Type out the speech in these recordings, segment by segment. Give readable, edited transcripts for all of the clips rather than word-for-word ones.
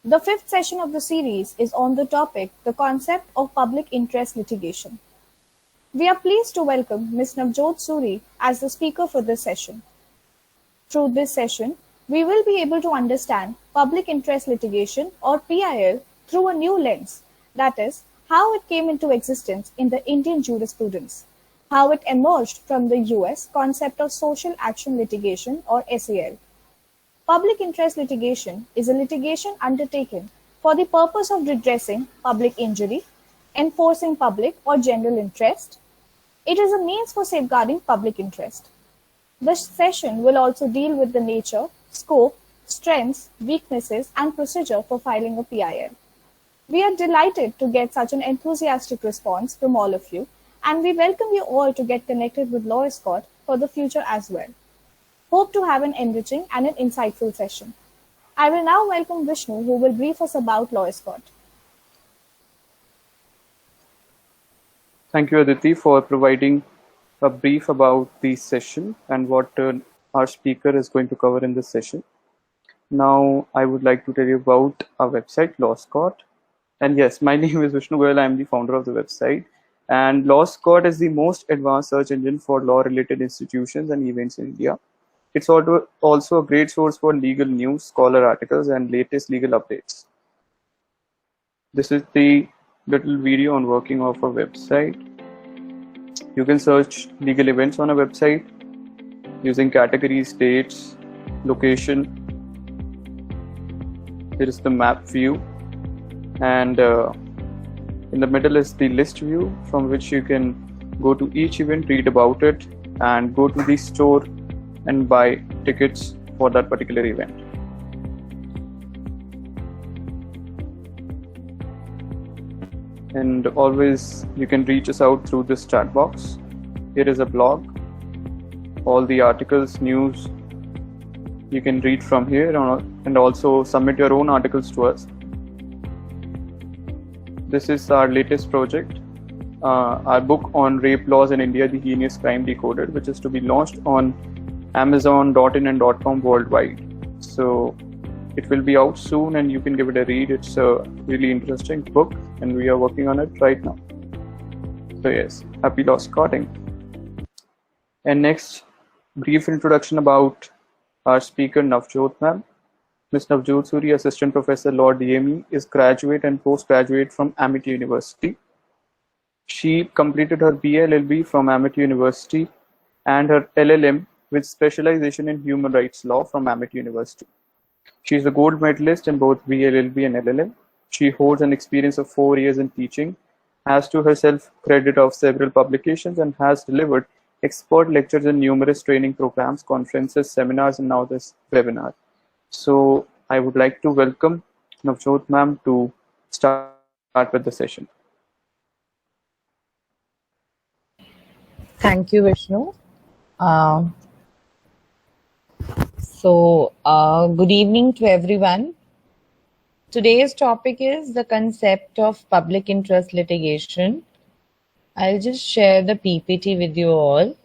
The fifth session of the series is on the topic, the concept of public interest litigation. We are pleased to welcome Ms. Navjot Suri as the speaker for this session. Through this session, we will be able to understand public interest litigation or PIL through a new lens, that is, how it came into existence in the Indian jurisprudence, how it emerged from the US concept of social action litigation or SAL. Public interest litigation is a litigation undertaken for the purpose of redressing public injury, enforcing public or general interest. It is a means for safeguarding public interest. This session will also deal with the nature, scope, strengths, weaknesses, and procedure for filing a PIL. We are delighted to get such an enthusiastic response from all of you, and we welcome you all to get connected with Law Escort for the future as well. Hope to have an enriching and an insightful session. I will now welcome Vishnu, who will brief us about Law Escort. Thank you, Aditi, for providing a brief about the session and what our speaker is going to cover in this session. Now, I would like to tell you about our website, Law Escort. And yes, my name is Vishnu Goyal. I am the founder of the website. And Law Escort is the most advanced search engine for law-related institutions and events in India. It's also a great source for legal news, scholar articles, and latest legal updates. This is the little video on working of our website. You can search legal events on our website using categories, dates, location. Here is the map view, and in the middle is the list view, from which you can go to each event, read about it, and go to the store and buy tickets for that particular event. And always you can reach us out through this chat box. Here is a blog, all the articles, news you can read from here, and also submit your own articles to us. This is our latest project, our book on rape laws in India, The Heinous Crime Decoded, which is to be launched on Amazon.in and .com worldwide. So it will be out soon and you can give it a read. It's a really interesting book and we are working on it right now. So yes, happy law escorting. And next, brief introduction about our speaker, Navjot ma'am. Ms. Navjot Suri, Assistant Professor Law DME, is graduate and postgraduate from Amity University. She completed her BA LLB from Amity University and her LLM with specialization in human rights law from Amity University. She is a gold medalist in both BA LLB and LLM. She holds an experience of 4 years in teaching, has to herself credit of several publications, and has delivered expert lectures in numerous training programs, conferences, seminars, and now this webinar. So I would like to welcome Navjot ma'am to start with the session. Thank you, Vishnu. Good evening to everyone. Today's topic is the concept of public interest litigation. I'll just share the PPT with you all.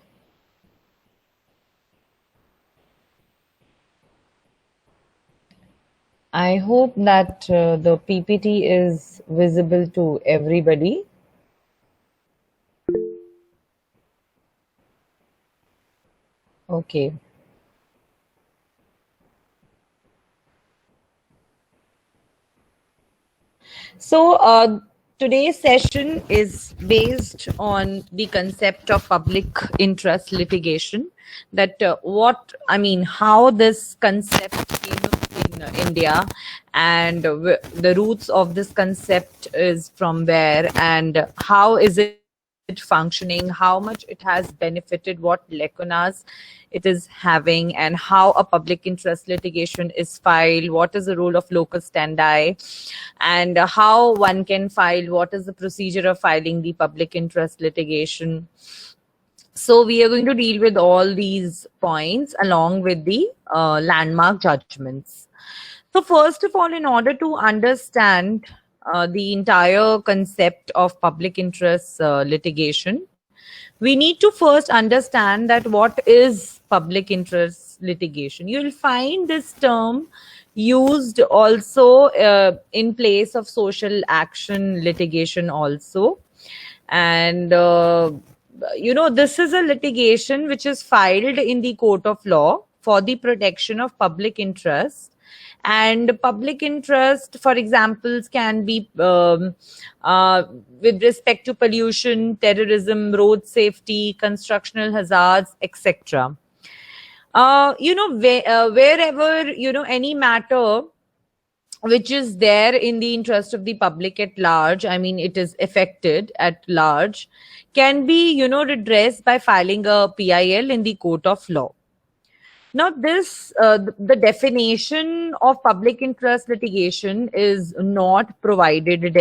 I hope that the PPT is visible to everybody. Okay. So today's session is based on the concept of public interest litigation, that how this concept came up in India, and the roots of this concept is from where, and how is it functioning, how much it has benefited, what lacunas it is having, and how a public interest litigation is filed, what is the role of locus standi, and how one can file, what is the procedure of filing the public interest litigation. So we are going to deal with all these points along with the landmark judgments. So first of all, in order to understand the entire concept of public interest litigation, we need to first understand that what is public interest litigation. You will find this term used also in place of social action litigation also. And this is a litigation which is filed in the court of law for the protection of public interest. And public interest, for examples, can be with respect to pollution, terrorism, road safety, constructional hazards, etc. Wherever, any matter which is there in the interest of the public at large, I mean, it is affected at large, can be, redressed by filing a PIL in the court of law. Now, the definition of public interest litigation is not provided in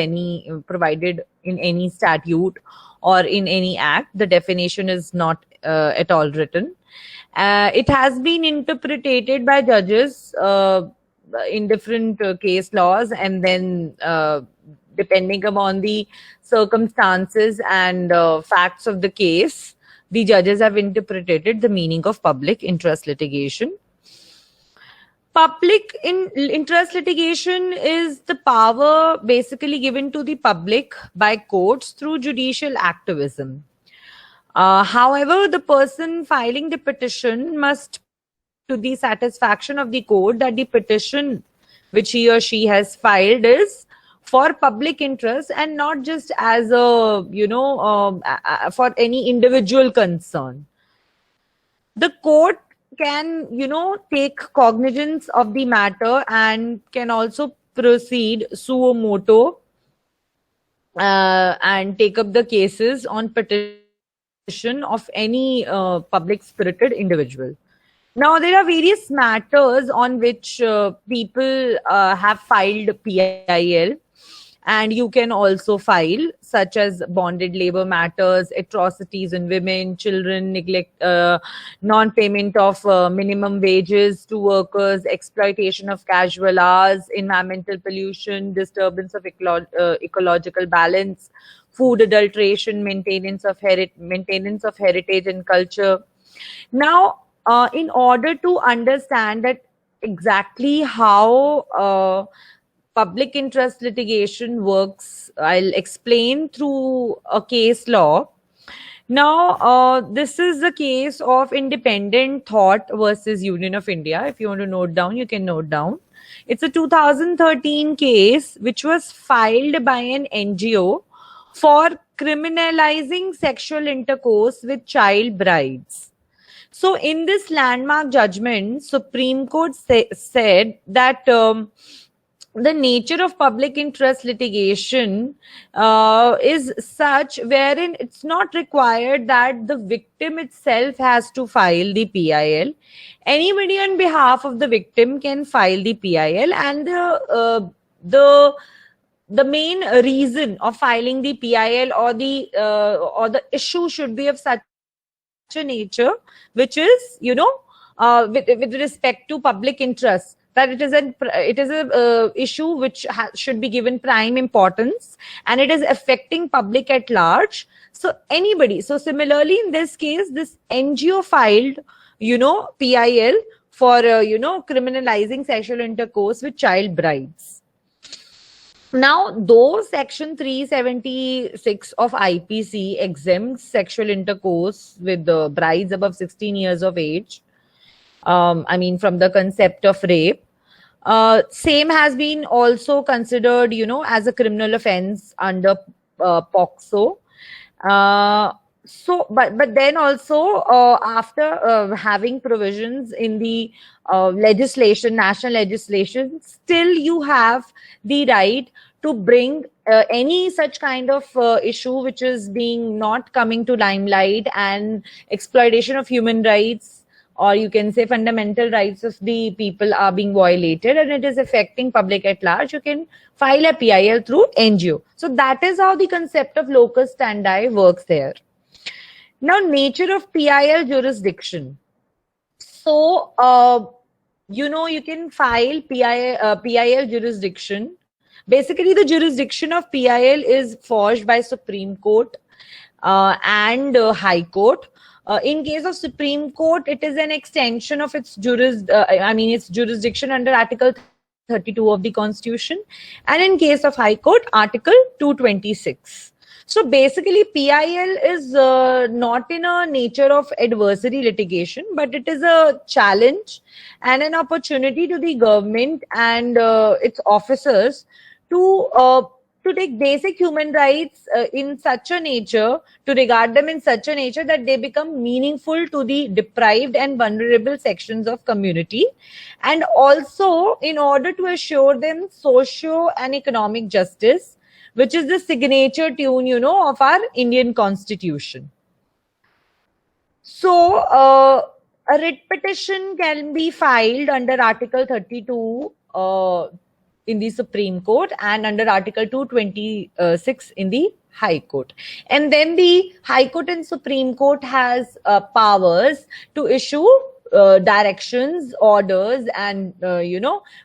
any statute or in any act. The definition is not at all written. It has been interpreted by judges in different case laws, and then depending upon the circumstances and facts of the case, the judges have interpreted the meaning of public interest litigation. Public interest litigation is the power basically given to the public by courts through judicial activism. However, the person filing the petition must, to the satisfaction of the court, that the petition which he or she has filed is for public interest and not just as a, for any individual concern. The court can, take cognizance of the matter and can also proceed suo motu and take up the cases on petition of any public spirited individual. Now, there are various matters on which people have filed PIL, and you can also file, such as bonded labor matters, atrocities in women, children, neglect, non-payment of minimum wages to workers, exploitation of casual hours, environmental pollution, disturbance of ecological balance, food adulteration, maintenance of heritage and culture. Now, in order to understand that exactly how public interest litigation works, I'll explain through a case law. Now, this is the case of Independent Thought versus Union of India. If you want to note down, you can note down. It's a 2013 case which was filed by an NGO for criminalizing sexual intercourse with child brides. So in this landmark judgment, Supreme Court said that the nature of public interest litigation is such wherein it's not required that the victim itself has to file the PIL. Anybody on behalf of the victim can file the PIL, and the main reason of filing the PIL or the issue should be of such a nature which is, with respect to public interest, that it is a issue which should be given prime importance, and it is affecting public at large. So anybody. So similarly, in this case, this NGO filed, PIL for criminalizing sexual intercourse with child brides. Now, though Section 376 of IPC exempts sexual intercourse with brides above 16 years of age, from the concept of rape, same has been also considered, as a criminal offense under POCSO. But then also, after having provisions in the national legislation, still you have the right to bring any such kind of issue which is being not coming to limelight, and exploitation of human rights, or you can say fundamental rights of the people are being violated and it is affecting public at large. You can file a PIL through NGO. So that is how the concept of locus standi works there. Now, nature of PIL jurisdiction. So, you can file PIL jurisdiction. Basically, the jurisdiction of PIL is forged by Supreme Court and High Court. In case of Supreme Court, it is an extension of its jurisdiction under Article 32 of the Constitution, and in case of High Court, Article 226. So basically, PIL is not in a nature of adversary litigation, but it is a challenge and an opportunity to the government and its officers to take basic human rights in such a nature, to regard them in such a nature that they become meaningful to the deprived and vulnerable sections of community, and also in order to assure them socio and economic justice, which is the signature tune, of our Indian Constitution. So, a writ petition can be filed under Article 32 in the Supreme Court and under Article 226 in the High Court. And then the High Court and Supreme Court has powers to issue directions, orders, and,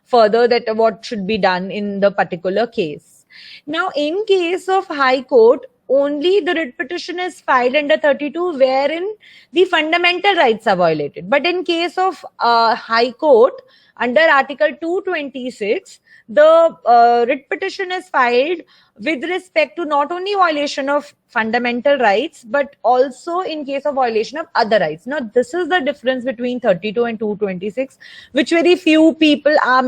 further that what should be done in the particular case. Now, in case of High Court, only the writ petition is filed under 32 wherein the fundamental rights are violated. But in case of High Court, under Article 226, the writ petition is filed with respect to not only violation of fundamental rights, but also in case of violation of other rights. Now, this is the difference between 32 and 226, which very few people are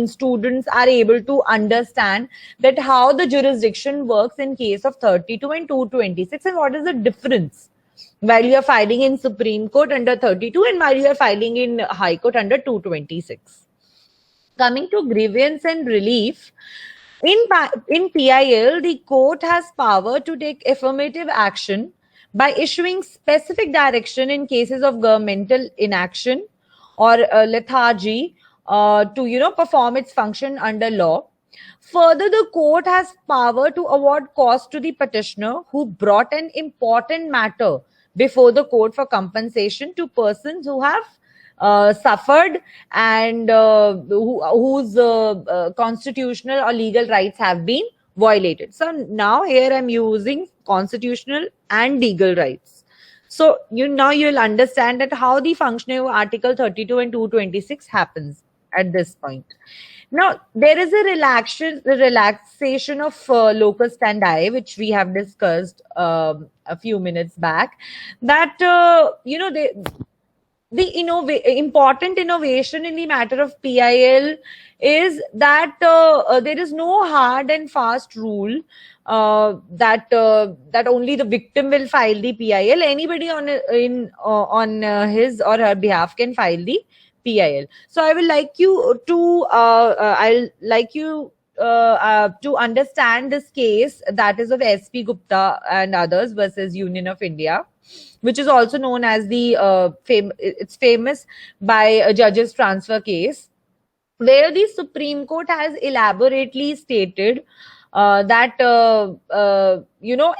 students are able to understand, that how the jurisdiction works in case of 32 and 226 and what is the difference while you are filing in Supreme Court under 32 and while you are filing in High Court under 226. Coming to grievance and relief, in PIL, the court has power to take affirmative action by issuing specific direction in cases of governmental inaction or lethargy to perform its function under law. Further, the court has power to award costs to the petitioner who brought an important matter before the court for compensation to persons who have suffered and whose constitutional or legal rights have been violated. So now here I'm using constitutional and legal rights. So you'll understand that how the functioning of Article 32 and 226 happens at this point. Now, there is a relaxation of locus standi, which we have discussed a few minutes back, that, the important innovation in the matter of PIL is that there is no hard and fast rule that only the victim will file the PIL. Anybody on his or her behalf can file the PIL. So I will like you to understand this case, that is of SP Gupta and others versus Union of India, which is also known as the it's famous by a judge's transfer case, where the Supreme Court has elaborately stated that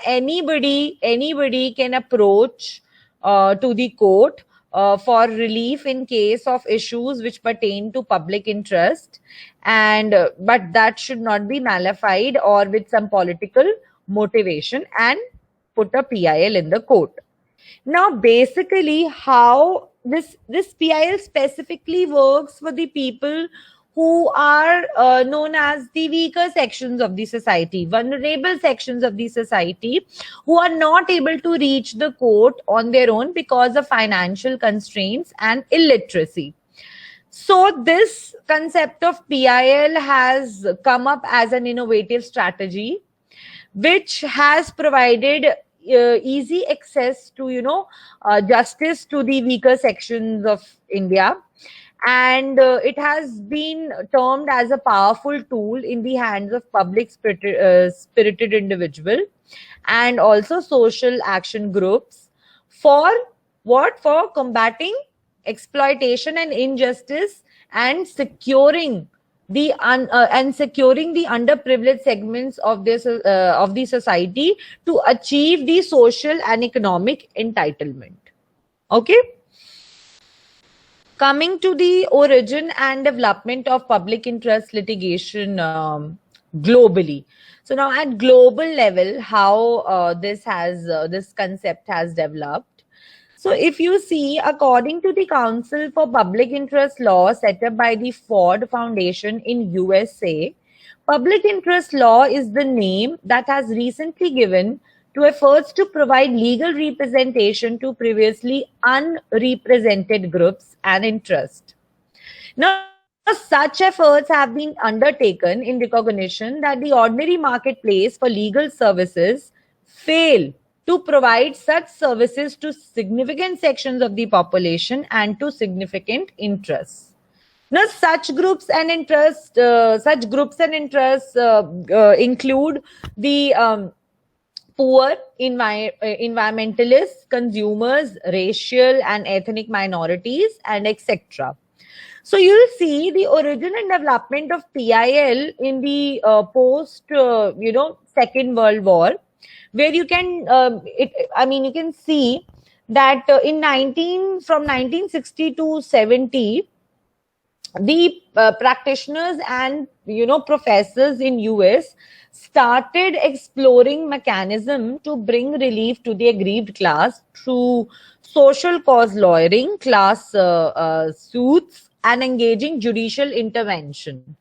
anybody can approach to the court for relief in case of issues which pertain to public interest, and but that should not be malafide or with some political motivation, and put a PIL in the court. Now, basically, how this PIL specifically works for the people who are known as the weaker sections of the society, vulnerable sections of the society, who are not able to reach the court on their own because of financial constraints and illiteracy. So this concept of PIL has come up as an innovative strategy, which has provided easy access to justice to the weaker sections of India, and it has been termed as a powerful tool in the hands of public spirited individual and also social action groups for combating exploitation and injustice, and securing the underprivileged segments of the society to achieve the social and economic entitlement. Okay. Coming to the origin and development of public interest litigation globally. So now at global level, how this concept has developed. So if you see, according to the Council for Public Interest Law set up by the Ford Foundation in USA, public interest law is the name that has recently given to efforts to provide legal representation to previously unrepresented groups and interests. Now, such efforts have been undertaken in recognition that the ordinary marketplace for legal services fail to provide such services to significant sections of the population and to significant interests. Now, such groups and interests include the poor, environmentalists, consumers, racial and ethnic minorities, and etc. So you'll see the origin and development of PIL in the post, Second World War, where you can, you can see that from 1960 to 70, the practitioners and professors in US started exploring mechanism to bring relief to the aggrieved class through social cause lawyering, class suits, and engaging judicial intervention.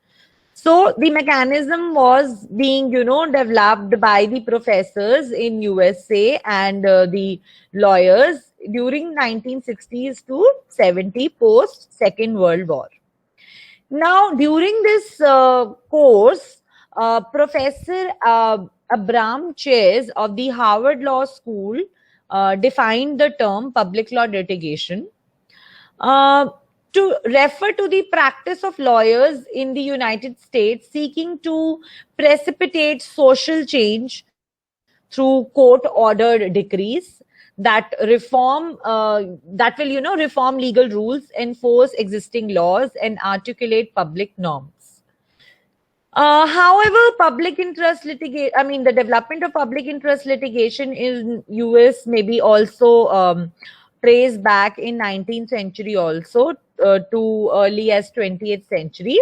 So the mechanism was being, developed by the professors in USA and the lawyers during 1960s to 70 post Second World War. Now, during this course, Professor Abram Chase of the Harvard Law School defined the term public law litigation to refer to the practice of lawyers in the United States seeking to precipitate social change through court-ordered decrees that reform legal rules, enforce existing laws, and articulate public norms. However, the development of public interest litigation in US may be also traced back in 19th century also to early as 20th century,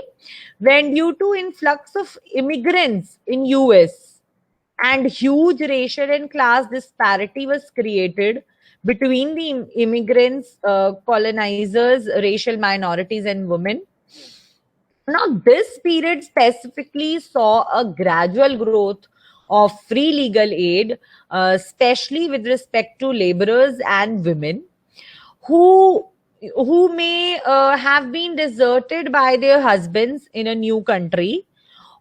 when due to influx of immigrants in US and huge racial and class disparity was created between the immigrants, colonizers, racial minorities, and women. Now, this period specifically saw a gradual growth of free legal aid, especially with respect to laborers and women who may have been deserted by their husbands in a new country,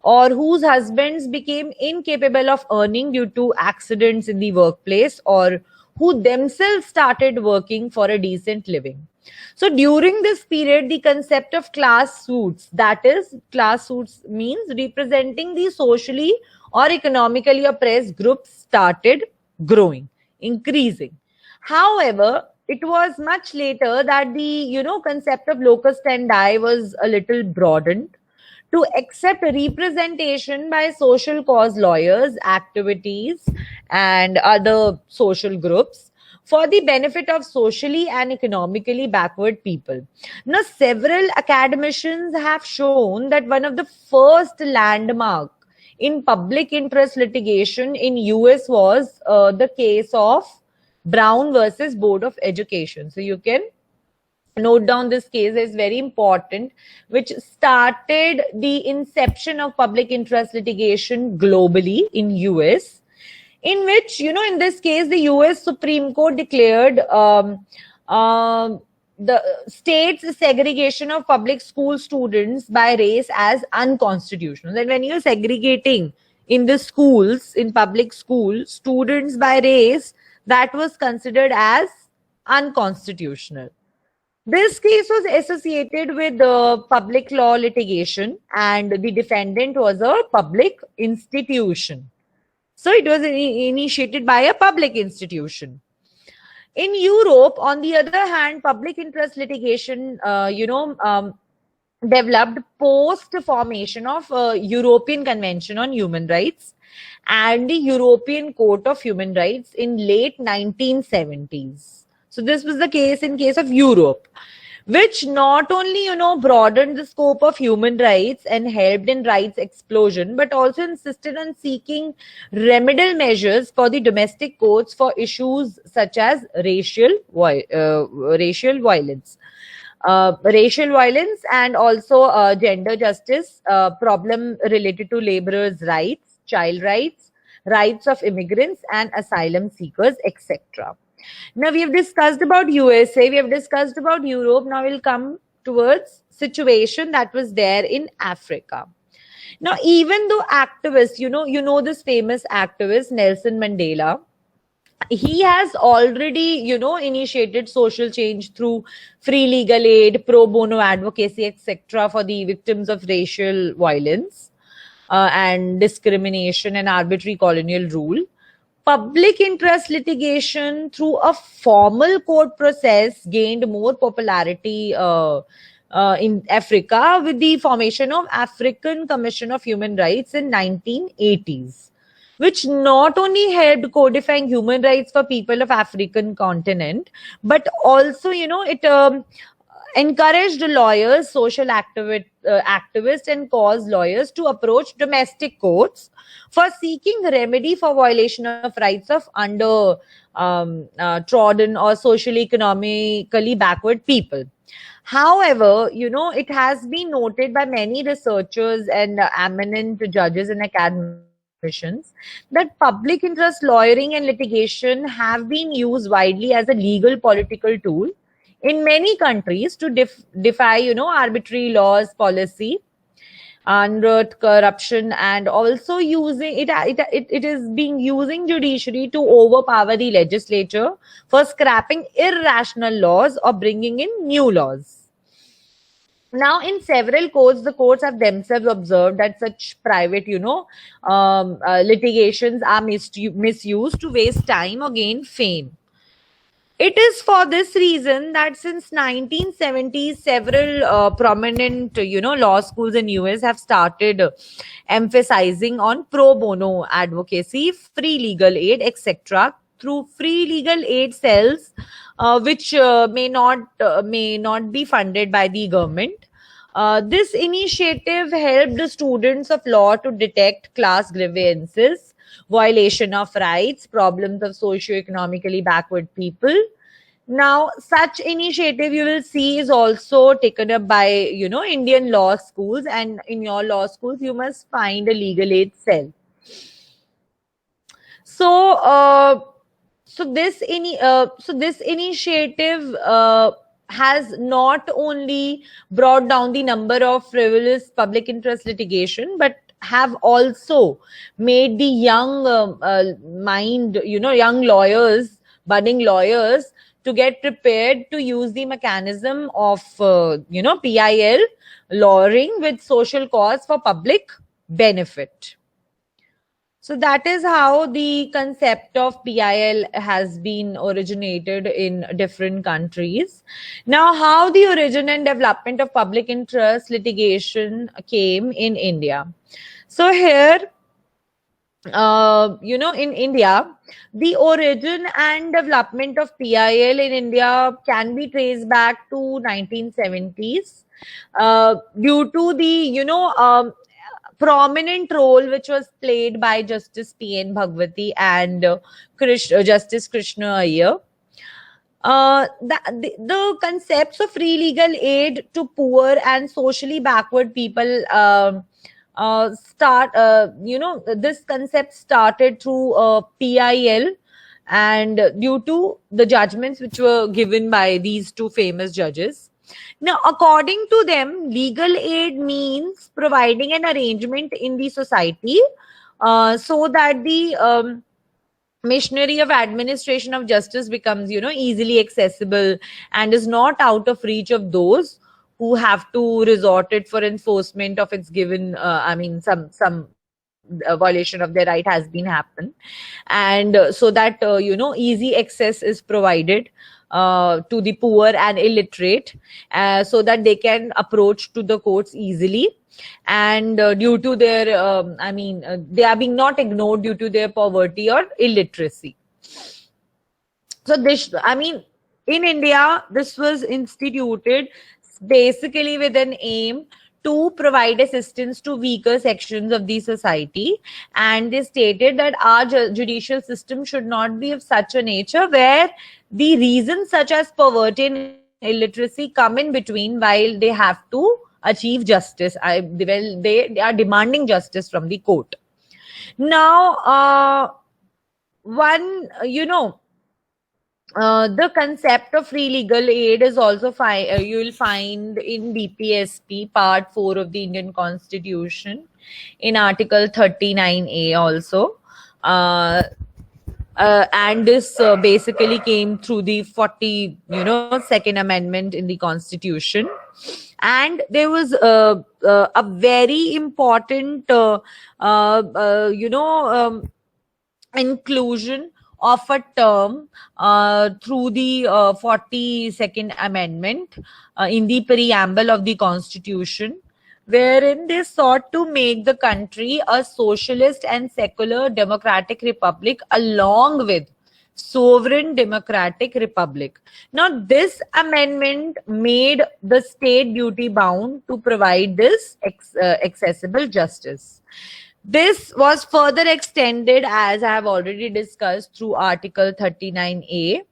or whose husbands became incapable of earning due to accidents in the workplace, or who themselves started working for a decent living. So during this period, the concept of class suits, that is, class suits means representing the socially or economically oppressed groups, started growing, increasing. However, it was much later that the concept of locus standi was a little broadened to accept representation by social cause lawyers, activities, and other social groups for the benefit of socially and economically backward people. Now, several academicians have shown that one of the first landmark in public interest litigation in US was the case of Brown versus Board of Education. So you can note down this case, is very important, which started the inception of public interest litigation globally in US, in which, in this case, the US Supreme Court declared the state's segregation of public school students by race as unconstitutional. And when you're segregating in the schools, in public schools, students by race, that was considered as unconstitutional. This case was associated with the public law litigation, and the defendant was a public institution. So it was initiated by a public institution. In Europe, on the other hand, public interest litigation, developed post formation of European Convention on Human Rights and the European Court of Human Rights in late 1970s. So this was the case of Europe, which not only, broadened the scope of human rights and helped in rights explosion, but also insisted on seeking remedial measures for the domestic courts for issues such as racial violence. Racial violence and also gender justice, problem related to laborers' rights, child rights, rights of immigrants and asylum seekers, etc. Now we have discussed about USA, we have discussed about Europe. Now we'll come towards situation that was there in Africa. Now, even though activists, this famous activist Nelson Mandela, he has already, initiated social change through free legal aid, pro bono advocacy, etc. for the victims of racial violence and discrimination and arbitrary colonial rule. Public interest litigation through a formal court process gained more popularity in Africa with the formation of African Commission of Human Rights in 1980s, which not only helped codifying human rights for people of African continent, but also, it encouraged lawyers, social activists and cause lawyers to approach domestic courts for seeking remedy for violation of rights of trodden or socially economically backward people. However, it has been noted by many researchers and eminent judges and academicians that public interest lawyering and litigation have been used widely as a legal political tool in many countries to defy, arbitrary laws, policy, unearth corruption, and also using it is being using judiciary to overpower the legislature for scrapping irrational laws or bringing in new laws. Now, in several courts, the courts have themselves observed that such private, litigations are misused to waste time or gain fame. It is for this reason that since 1970s, several prominent, law schools in US have started emphasizing on pro bono advocacy, free legal aid, etc. through free legal aid cells, which may not be funded by the government. This initiative helped the students of law to detect class grievances, violation of rights, problems of socio-economically backward people. Now, such initiative you will see is also taken up by, Indian law schools, and in your law schools, you must find a legal aid cell. So this initiative has not only brought down the number of frivolous public interest litigation, but have also made the young young lawyers, budding lawyers, to get prepared to use the mechanism of PIL lawyering with social cause for public benefit. So that is how the concept of PIL has been originated in different countries. Now, how the origin and development of public interest litigation came in India. So here, in India, the origin and development of PIL in India can be traced back to 1970s due to the, prominent role which was played by Justice P.N. Bhagwati and Justice Krishna Iyer. The concepts of free legal aid to poor and socially backward people this concept started through PIL, and due to the judgments which were given by these two famous judges. Now, according to them, legal aid means providing an arrangement in the society so that the machinery of administration of justice becomes, easily accessible and is not out of reach of those who have to resort it for enforcement of its given, some violation of their right has been happened. And so that, easy access is provided to the poor and illiterate so that they can approach to the courts easily. And due to their, they are being not ignored due to their poverty or illiteracy. So this, in India, this was instituted basically with an aim to provide assistance to weaker sections of the society. And they stated that our judicial system should not be of such a nature where the reasons such as poverty and illiteracy come in between while they have to achieve justice. They are demanding justice from the court. Now, the concept of free legal aid is also you will find in DPSP Part 4 of the Indian Constitution in Article 39A also. And this basically came through the 42nd Amendment in the Constitution. And there was a very important, inclusion of a term through the 42nd Amendment in the preamble of the Constitution, wherein they sought to make the country a socialist and secular democratic republic along with sovereign democratic republic. Now, this amendment made the state duty bound to provide this accessible justice. This was further extended, as I have already discussed, through Article 39A,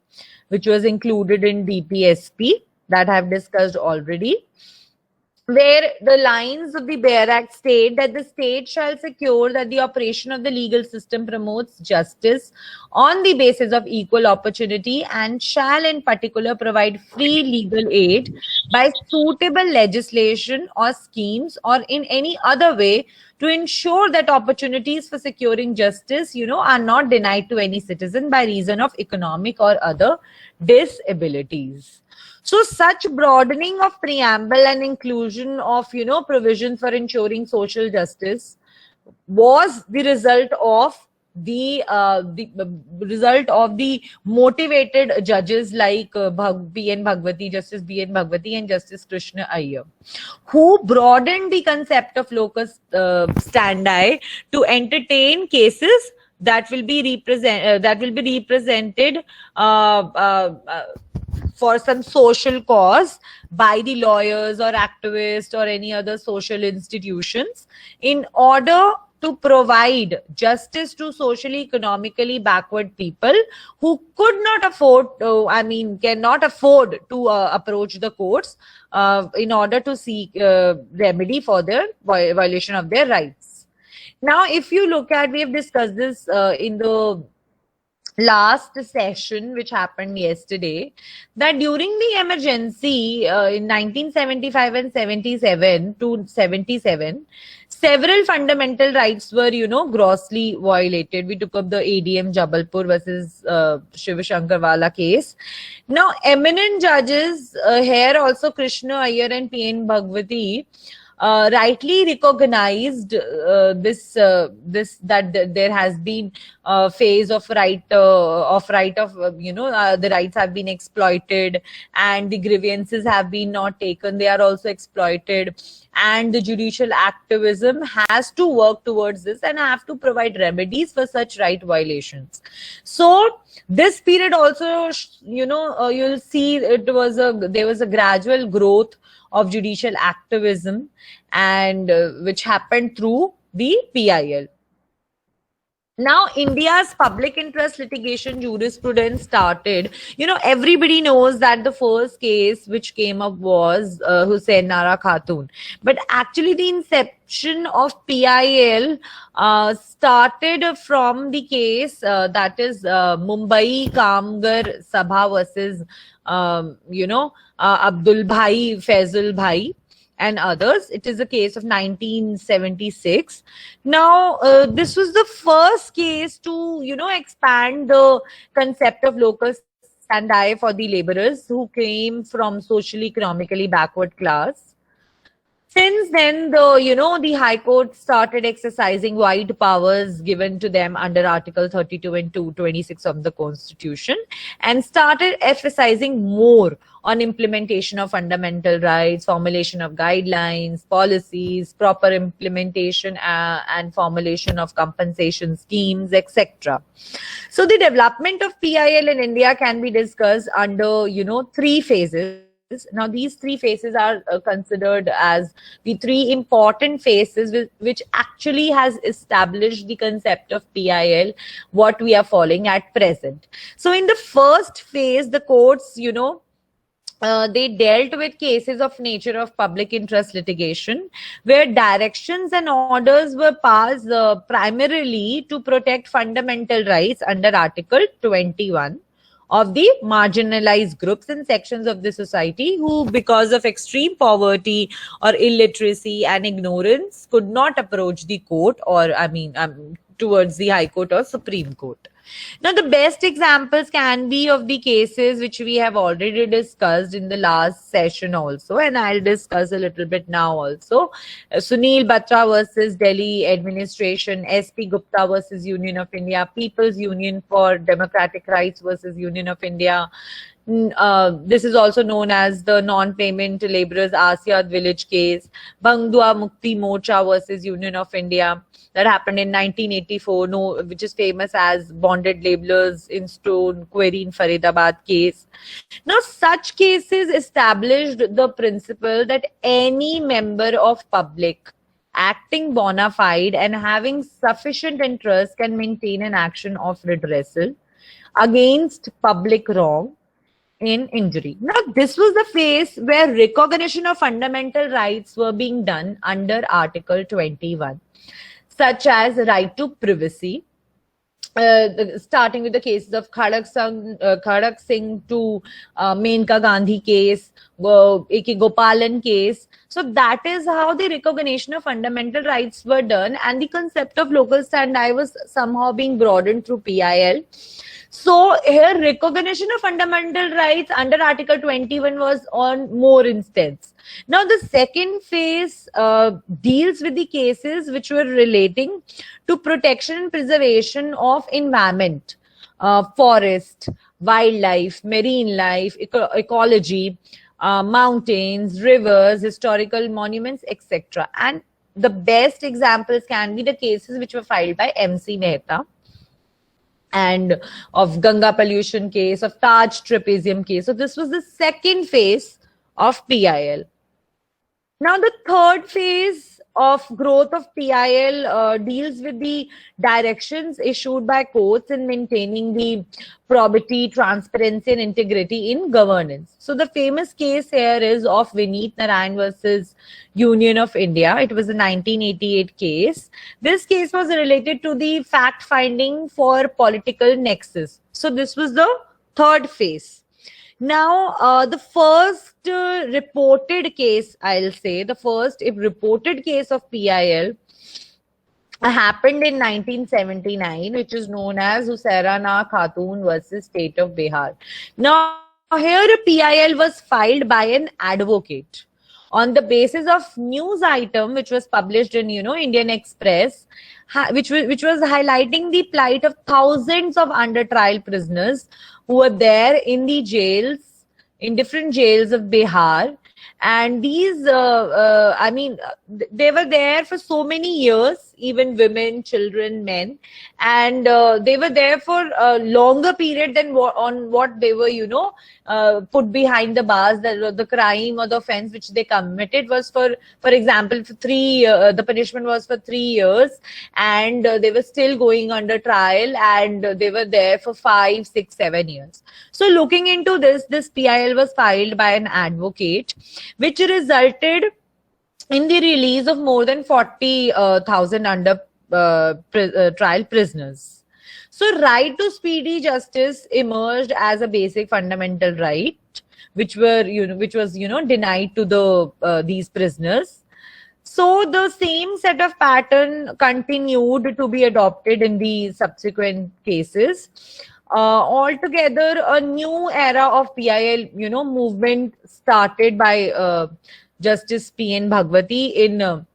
which was included in DPSP, that I have discussed already, where the lines of the Bare Act state that the state shall secure that the operation of the legal system promotes justice on the basis of equal opportunity and shall in particular provide free legal aid by suitable legislation or schemes or in any other way to ensure that opportunities for securing justice, are not denied to any citizen by reason of economic or other disabilities. So such broadening of preamble and inclusion of, provisions for ensuring social justice was the result of the motivated judges like B.N. Bhagwati, Justice B.N. Bhagwati and Justice Krishna Iyer, who broadened the concept of locus standi to entertain cases that will be represented for some social cause by the lawyers or activists or any other social institutions in order to provide justice to socially economically backward people who could not afford cannot afford to approach the courts in order to seek remedy for their violation of their rights. Now, if you look at, we have discussed this in the last session which happened yesterday, that during the emergency in 1975 and 77 to 77, several fundamental rights were grossly violated. We took up the ADM Jabalpur versus Shiv Shankarwala case. Now, eminent judges here also, Krishna Iyer and P.N. Bhagwati, rightly recognized that there has been a phase of the rights have been exploited and the grievances have been not taken, they are also exploited, and the judicial activism has to work towards this and have to provide remedies for such right violations. So this period also, you'll see there was a gradual growth of judicial activism, and which happened through the PIL. Now, India's public interest litigation jurisprudence started. Everybody knows that the first case which came up was Hussain Nara Khatun. But actually, the inception of PIL started from the case that is Mumbai Kamgar Sabha versus, Abdul Bhai, Faisal Bhai, and others. It is a case of 1976. Now, this was the first case to, expand the concept of locus standi for the laborers who came from socially economically backward class. Since then, the High Court started exercising wide powers given to them under Article 32 and 226 of the Constitution, and started emphasizing more on implementation of fundamental rights, formulation of guidelines, policies, proper implementation and formulation of compensation schemes, etc. So the development of PIL in India can be discussed under, three phases. Now, these three phases are considered as the three important phases which actually has established the concept of PIL, what we are following at present. So in the first phase, the courts, they dealt with cases of nature of public interest litigation, where directions and orders were passed primarily to protect fundamental rights under Article 21 of the marginalized groups and sections of the society who, because of extreme poverty or illiteracy and ignorance, could not approach the court or, towards the High Court or Supreme Court. Now, the best examples can be of the cases which we have already discussed in the last session also, and I'll discuss a little bit now also. Sunil Batra versus Delhi Administration, SP Gupta versus Union of India, People's Union for Democratic Rights versus Union of India. This is also known as the non-payment laborers Asiad village case, Bangdua Mukti Morcha versus Union of India, that happened in 1984, which is famous as bonded laborers in stone quarry in Faridabad case. Now, such cases established the principle that any member of public acting bona fide and having sufficient interest can maintain an action of redressal against public wrong in injury. Now, this was the phase where recognition of fundamental rights were being done under Article 21, such as right to privacy, starting with the cases of Khadak Singh to Menka Gandhi case, A.K. Gopalan case. So that is how the recognition of fundamental rights were done, and the concept of local standi was somehow being broadened through PIL. So here, recognition of fundamental rights under Article 21 was on more instance. Now, the second phase deals with the cases which were relating to protection and preservation of environment, forest, wildlife, marine life, ecology, mountains, rivers, historical monuments, etc. And the best examples can be the cases which were filed by MC Mehta, and of Ganga pollution case, of Taj trapezium case. So this was the second phase of PIL. Now, the third phase of growth of PIL deals with the directions issued by courts in maintaining the probity, transparency, and integrity in governance. So the famous case here is of Vineet Narayan versus Union of India. It was a 1988 case. This case was related to the fact finding for political nexus. So this was the third phase. Now, the first reported case, I'll say, the first reported case of PIL happened in 1979, which is known as Husaina Khatun versus State of Bihar. Now, here a PIL was filed by an advocate on the basis of news item which was published in, Indian Express, which was highlighting the plight of thousands of under trial prisoners who were there in the jails, in different jails of Bihar. And these, they were there for so many years, even women, children, men, and they were there for a longer period than what they were, put behind the bars. The crime or the offense which they committed was for example, for 3 years. The punishment was for 3 years, and they were still going under trial, and they were there for 5, 6, 7 years. So looking into this PIL was filed by an advocate, which resulted in the release of more than 40,000 under trial prisoners. So right to speedy justice emerged as a basic fundamental right, which was denied to these prisoners. So the same set of pattern continued to be adopted in the subsequent cases. Altogether, a new era of PIL, movement started by Justice P.N. Bhagwati in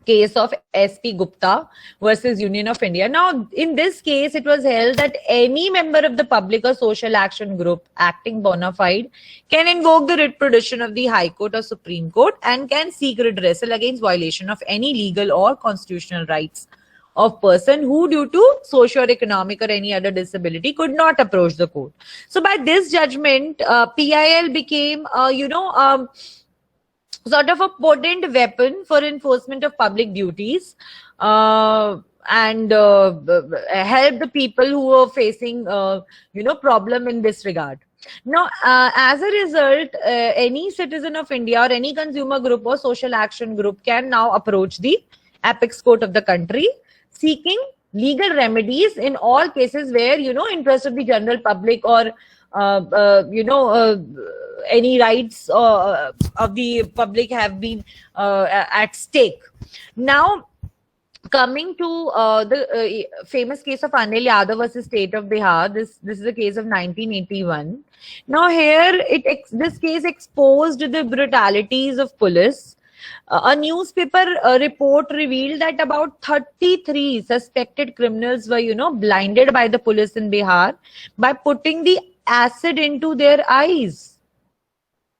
case of SP Gupta versus Union of India. Now, in this case, it was held that any member of the public or social action group acting bona fide can invoke the writ petition of the High Court or Supreme Court and can seek redressal against violation of any legal or constitutional rights of person who due to socio-economic or any other disability could not approach the court. So by this judgment, PIL became, sort of a potent weapon for enforcement of public duties, and help the people who are facing, problem in this regard. Now, as a result, any citizen of India or any consumer group or social action group can now approach the apex court of the country seeking legal remedies in all cases where, interest of the general public or, any rights of the public have been at stake. Now, coming to the famous case of Anil Yadav versus State of Bihar, this is a case of 1981. Now here, this case exposed the brutalities of police. A newspaper report revealed that about 33 suspected criminals were, blinded by the police in Bihar by putting the acid into their eyes.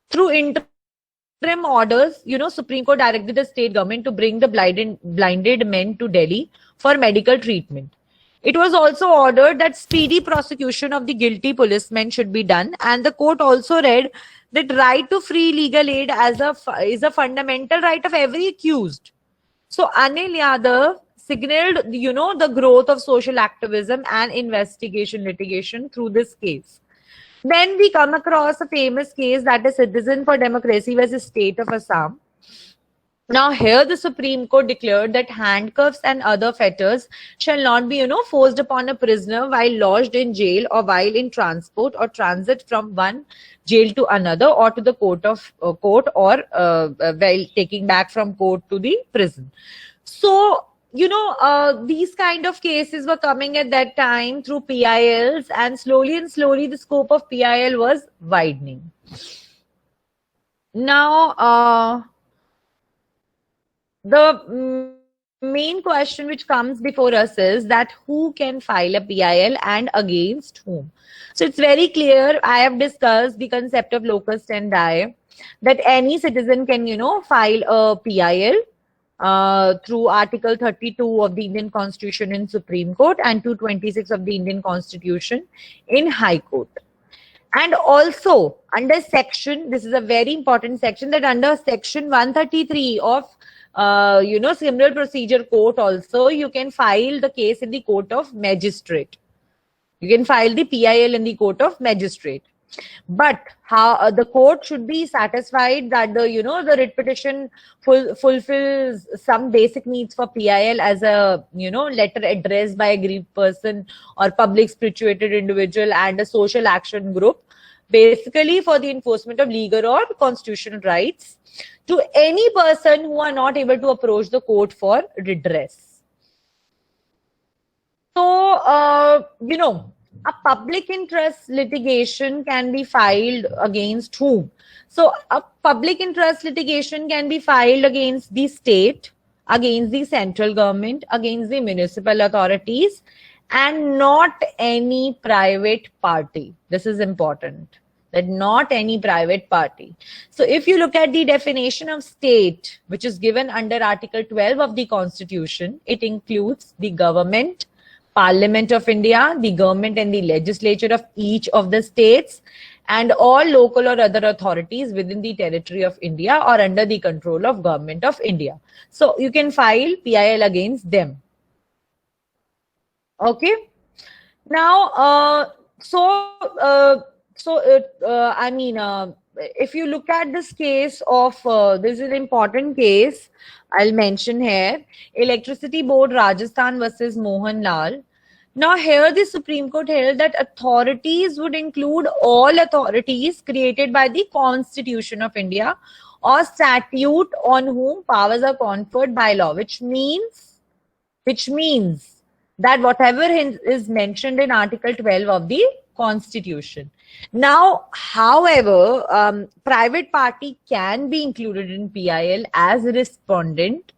Through interim orders, Supreme Court directed the state government to bring the blinded men to Delhi for medical treatment. It was also ordered that speedy prosecution of the guilty policemen should be done, and the court also read that right to free legal aid is a fundamental right of every accused. So Anil Yadav signaled, the growth of social activism and investigation litigation through this case. Then we come across a famous case, that is Citizen for Democracy versus State of Assam. Now here the Supreme Court declared that handcuffs and other fetters shall not be, forced upon a prisoner while lodged in jail or while in transport or transit from one jail to another or to the court or while taking back from court to the prison. So, these kind of cases were coming at that time through PILs, and slowly the scope of PIL was widening. Now, the main question which comes before us is that who can file a PIL and against whom? So it's very clear. I have discussed the concept of locus standi, that any citizen can, file a PIL through Article 32 of the Indian Constitution in Supreme Court and 226 of the Indian Constitution in High Court. And also under section, this is a very important section, that under section 133 of Criminal Procedure Court also, you can file the case in the court of magistrate. You can file the PIL in the court of magistrate. But how the court should be satisfied that the the writ petition fulfills some basic needs for PIL as a letter addressed by a aggrieved person or public spirited individual and a social action group, basically for the enforcement of legal or constitutional rights to any person who are not able to approach the court for redress. So, a public interest litigation can be filed against whom? So, a public interest litigation can be filed against the state, against the central government, against the municipal authorities, and not any private party. This is important, that not any private party. So if you look at the definition of state, which is given under Article 12 of the Constitution, it includes the government, Parliament of India, the government and the legislature of each of the states, and all local or other authorities within the territory of India or under the control of Government of India. So you can file PIL against them. Okay. Now, if you look at this case of, this is an important case, I'll mention here, Electricity Board Rajasthan versus Mohan. Now here the Supreme Court held that authorities would include all authorities created by the Constitution of India or statute on whom powers are conferred by law, which means that whatever is mentioned in Article 12 of the Constitution. Now, however, private party can be included in PIL as respondent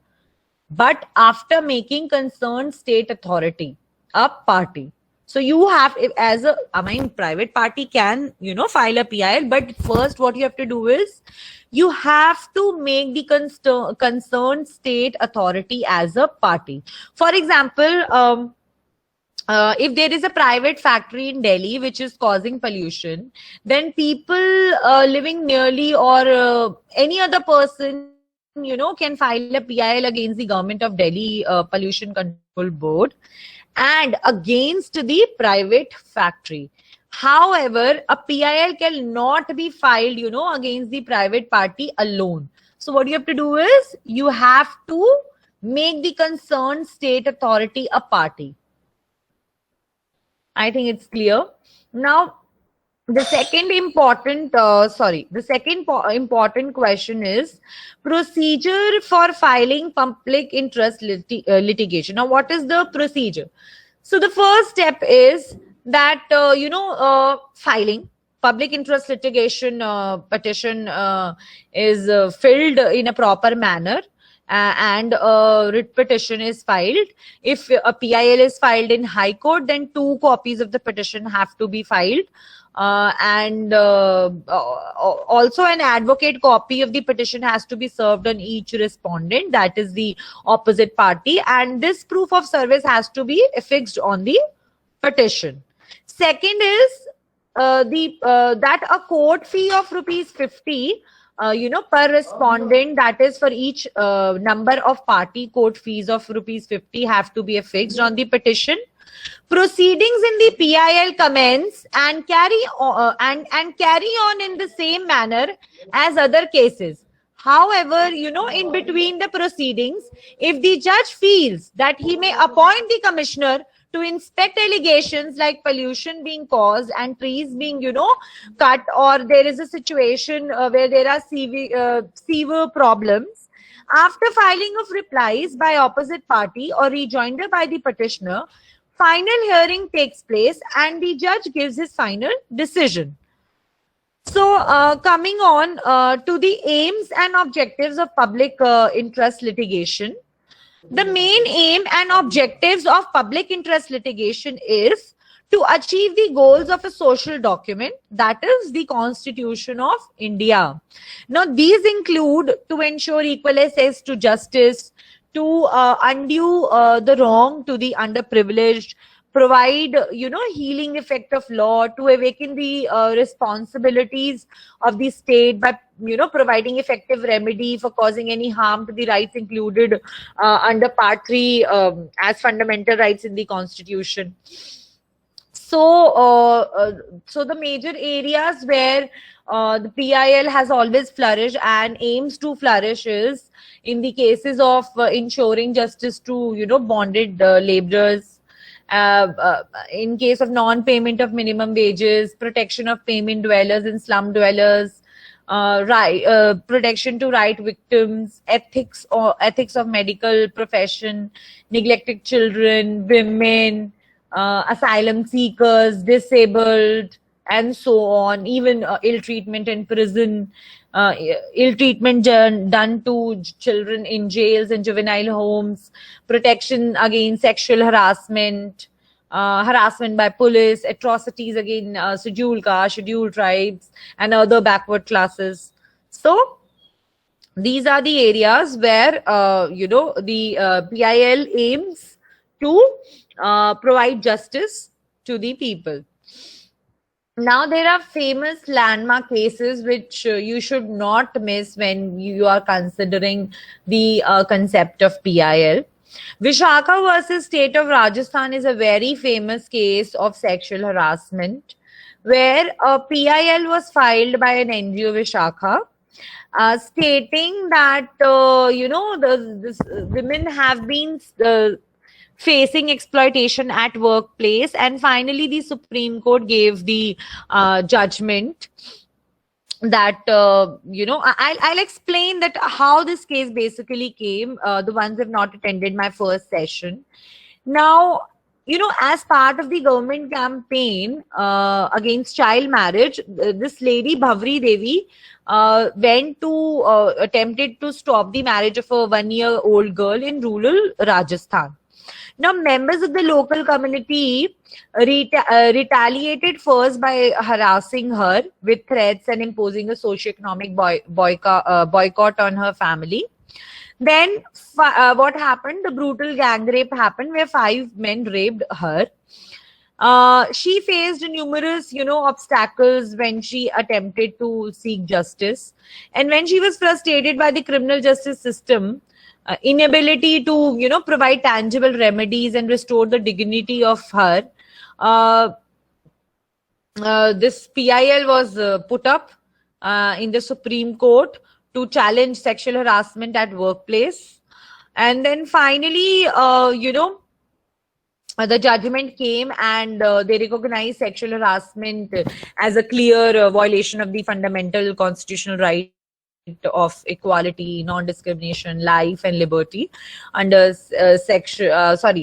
but after making concerned state authority a party. So you have, as a, I mean, private party can, file a PIL, but first what you have to do is you have to make the concerned state authority as a party. For example, if there is a private factory in Delhi which is causing pollution, then people living nearly or any other person, can file a PIL against the government of Delhi Pollution Control Board and against the private factory. However, a PIL cannot be filed, against the private party alone. So what you have to do is you have to make the concerned state authority a party. I think it's clear. Now, the second important, important question is procedure for filing public interest litigation. Now, what is the procedure? So the first step is that, filing public interest litigation petition is filled in a proper manner. And a writ petition is filed. If a PIL is filed in High Court, then 2 copies of the petition have to be filed. And also an advocate copy of the petition has to be served on each respondent, that is the opposite party, and this proof of service has to be affixed on the petition. Second is that a court fee of ₹50 per respondent, that is for each number of party, court fees of ₹50 have to be affixed on the petition. Proceedings in the PIL commence and carry on in the same manner as other cases. However, in between the proceedings, if the judge feels that he may appoint the commissioner to inspect allegations like pollution being caused and trees being, cut, or there is a situation where there are severe problems, after filing of replies by opposite party or rejoinder by the petitioner, final hearing takes place and the judge gives his final decision. So coming on to the aims and objectives of public interest litigation. The main aim and objectives of public interest litigation is to achieve the goals of a social document, that is the Constitution of India. Now, these include to ensure equal access to justice, to undo the wrong to the underprivileged, provide, healing effect of law, to awaken the responsibilities of the state by, providing effective remedy for causing any harm to the rights included under Part 3 as fundamental rights in the Constitution. So, so the major areas where the PIL has always flourished and aims to flourish is in the cases of ensuring justice to, bonded laborers, in case of non-payment of minimum wages, protection of payment dwellers and slum dwellers, protection to right victims, ethics of medical profession, neglected children, women, asylum seekers, disabled, and so on, even ill treatment in prison, ill treatment done to children in jails and juvenile homes, protection against sexual harassment, harassment by police, atrocities against scheduled castes, scheduled tribes, and other backward classes. So these are the areas where the PIL aims to provide justice to the people. Now, there are famous landmark cases which you should not miss when you are considering the concept of PIL. Vishakha versus State of Rajasthan is a very famous case of sexual harassment where a PIL was filed by an NGO Vishakha stating that, the women have been facing exploitation at workplace, and finally the Supreme Court gave the judgment that I'll explain that how this case basically came, the ones who have not attended my first session. Now, as part of the government campaign against child marriage, this lady Bhavri Devi went to attempted to stop the marriage of a 1-year-old girl in rural Rajasthan. Now, members of the local community retaliated first by harassing her with threats and imposing a socio-economic boycott on her family. Then what happened? The brutal gang rape happened where 5 men raped her. She faced numerous, obstacles when she attempted to seek justice. And when she was frustrated by the criminal justice system, inability to, provide tangible remedies and restore the dignity of her, this PIL was put up in the Supreme Court to challenge sexual harassment at workplace. And then finally, the judgment came and they recognized sexual harassment as a clear violation of the fundamental constitutional right of equality, non-discrimination, life and liberty under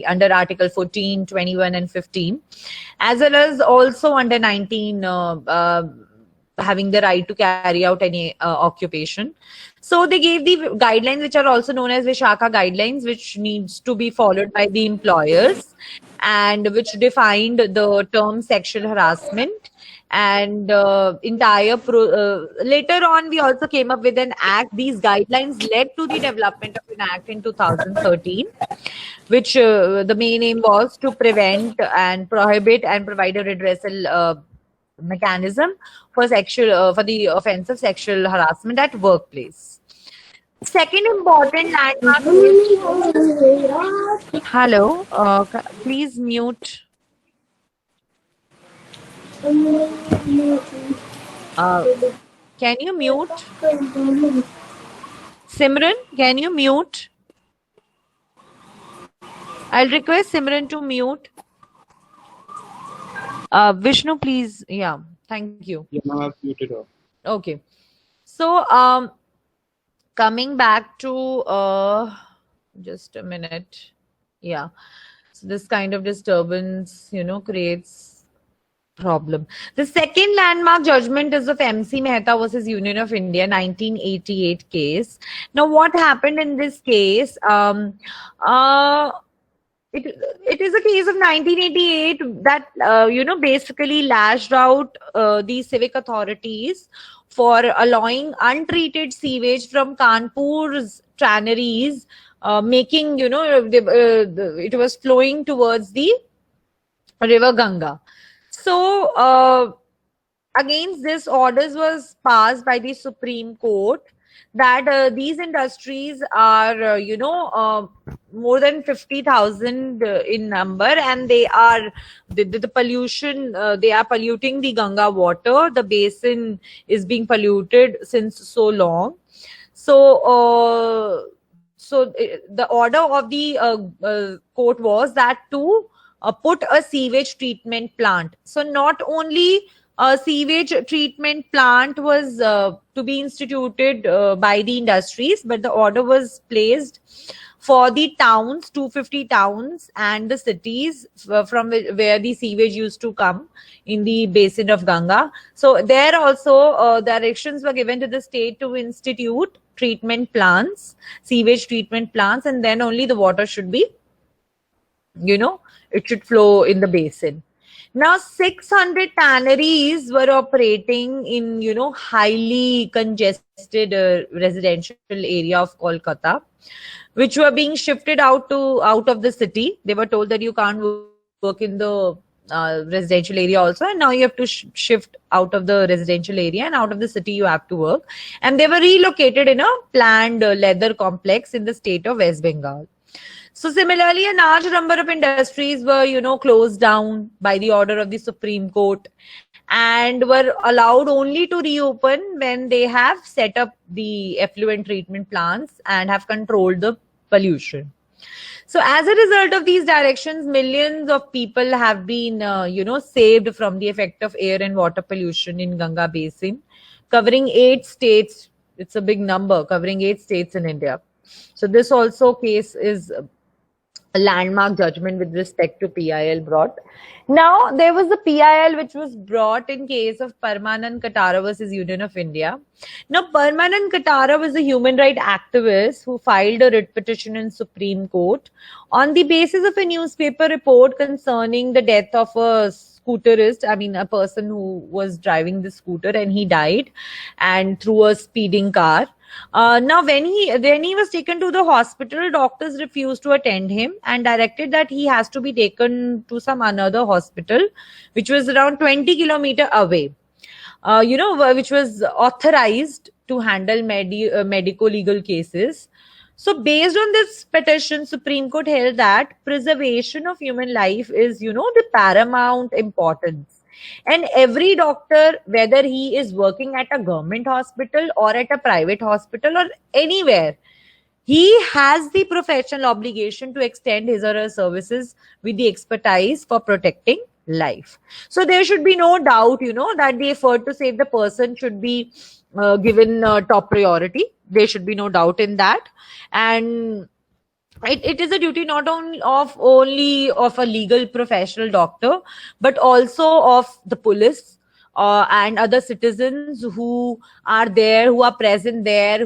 under Article 14, 21 and 15, as well as also under 19 having the right to carry out any occupation. So they gave the guidelines, which are also known as Vishaka guidelines, which needs to be followed by the employers, and which defined the term sexual harassment. And later on, we also came up with an act. These guidelines led to the development of an act in 2013, which the main aim was to prevent and prohibit and provide a redressal mechanism for the offense of sexual harassment at workplace. Second important landmark is... Hello, please mute. Can you mute? Simran, can you mute? I'll request Simran to mute. Vishnu, please. Yeah, thank you. Yeah, I've muted her. Okay. So, coming back to just a minute. Yeah. So this kind of disturbance, creates problem. The second landmark judgment is of MC Mehta versus Union of India 1988 case. Now, what happened in this case? It is a case of 1988 that basically lashed out the civic authorities for allowing untreated sewage from Kanpur's tanneries, making it was flowing towards the river Ganga. So against this, orders was passed by the Supreme Court that these industries are, more than 50,000 in number, and they are the pollution. They are polluting the Ganga water. The basin is being polluted since so long. So, the order of the court was that to put a sewage treatment plant. So not only a sewage treatment plant was to be instituted by the industries, but the order was placed for the towns, 250 towns and the cities from where the sewage used to come in the basin of Ganga. So there also directions were given to the state to institute treatment plants, sewage treatment plants, and then only the water should be, it should flow in the basin. Now, 600 tanneries were operating in, highly congested residential area of Kolkata, which were being shifted out of the city. They were told that you can't work in the residential area also, and now you have to shift out of the residential area, and out of the city you have to work. And they were relocated in a planned leather complex in the state of West Bengal. So similarly, a large number of industries were, closed down by the order of the Supreme Court and were allowed only to reopen when they have set up the effluent treatment plants and have controlled the pollution. So as a result of these directions, millions of people have been, saved from the effect of air and water pollution in Ganga Basin, covering 8 states. It's a big number, covering 8 states in India. So this also case is landmark judgment with respect to PIL brought. Now, there was a PIL which was brought in case of Parmanand Katara versus Union of India. Now, Parmanand Katara was a human rights activist who filed a writ petition in Supreme Court on the basis of a newspaper report concerning the death of a scooterist, a person who was driving the scooter and he died and through a speeding car. Now, when he was taken to the hospital, doctors refused to attend him and directed that he has to be taken to some another hospital, which was around 20 kilometers away, which was authorized to handle medico-legal cases. So, based on this petition, Supreme Court held that preservation of human life is, the paramount importance. And every doctor, whether he is working at a government hospital or at a private hospital or anywhere, he has the professional obligation to extend his or her services with the expertise for protecting life. So there should be no doubt, that the effort to save the person should be given top priority. There should be no doubt in that. And it is a duty not only of a legal professional doctor, but also of the police and other citizens who are there, who are present there,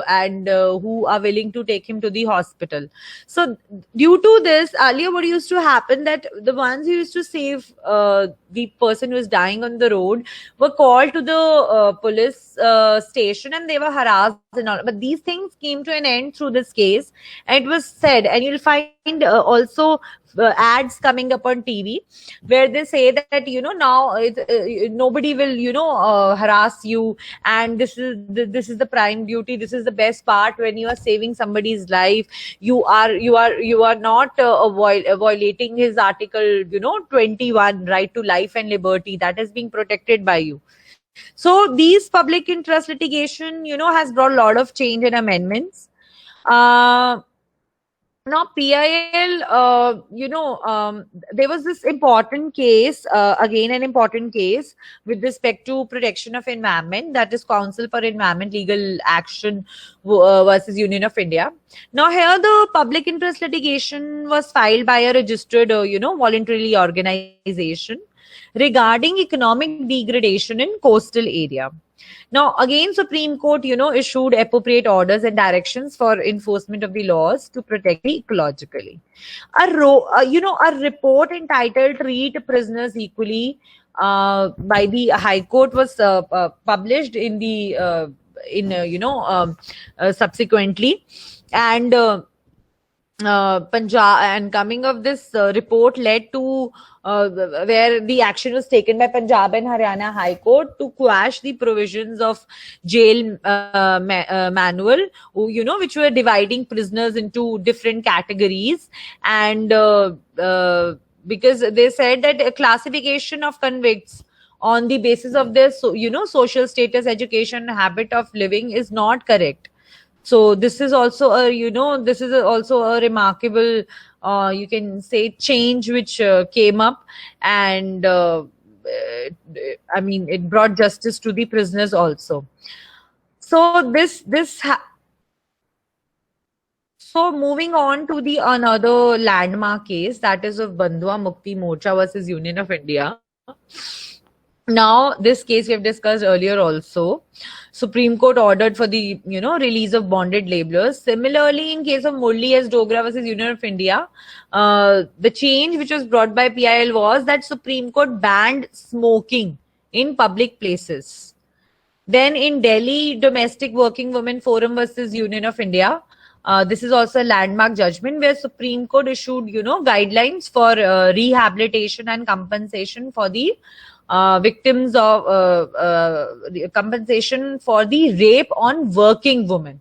and who are willing to take him to the hospital. So due to this, earlier what used to happen, that the ones who used to save the person who was dying on the road were called to the police station and they were harassed and all. But these things came to an end through this case. And it was said, and you'll find also ads coming up on TV where they say that now nobody will harass you, and this is the prime duty. This is the best part. When you are saving somebody's life, you are not violating his article 21, right to life and liberty, that is being protected by you. So these public interest litigation has brought a lot of change and amendments. Now, PIL, there was this important case, again an important case with respect to protection of environment, that is Council for Environment Legal Action versus Union of India. Now, here the public interest litigation was filed by a registered, voluntarily organization regarding economic degradation in coastal area. Now, again, Supreme Court, issued appropriate orders and directions for enforcement of the laws to protect the ecologically. A report entitled "Treat Prisoners Equally" by the High Court was published in the subsequently, and Punjab, and coming of this report led to where the action was taken by Punjab and Haryana High Court to quash the provisions of jail manual, which were dividing prisoners into different categories, and because they said that a classification of convicts on the basis of their social status, education, habit of living is not correct. So this is also a remarkable, you can say, change which came up, and it brought justice to the prisoners also. So so moving on to the another landmark case, that is of Bandwa Mukti Morcha versus Union of India. Now, this case we have discussed earlier also. Supreme Court ordered for the release of bonded labelers. Similarly, in case of Murli S. Dogra versus Union of India, the change which was brought by PIL was that Supreme Court banned smoking in public places. Then in Delhi, Domestic Working Women Forum versus Union of India, this is also a landmark judgment where Supreme Court issued guidelines for rehabilitation and compensation for the victims of compensation for the rape on working women.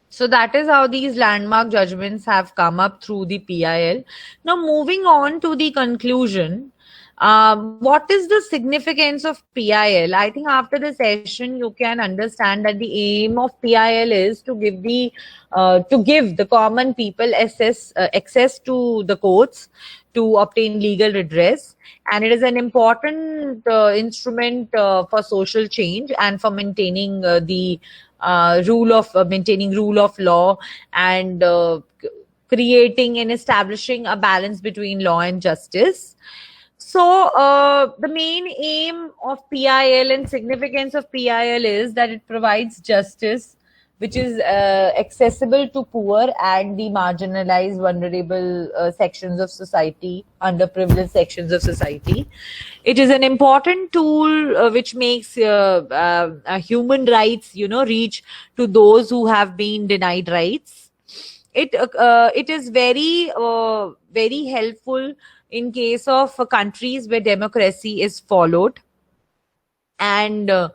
So that is how these landmark judgments have come up through the PIL. Now, moving on to the conclusion, what is the significance of PIL? I think after the session, you can understand that the aim of PIL is to give the common people access to the courts to obtain legal redress, and it is an important instrument for social change and for maintaining rule of law, and creating and establishing a balance between law and justice. So the main aim of PIL and significance of PIL is that it provides justice which is accessible to poor and the marginalized, vulnerable sections of society, underprivileged sections of society. It is an important tool which makes human rights, reach to those who have been denied rights. It is very helpful in case of countries where democracy is followed. And the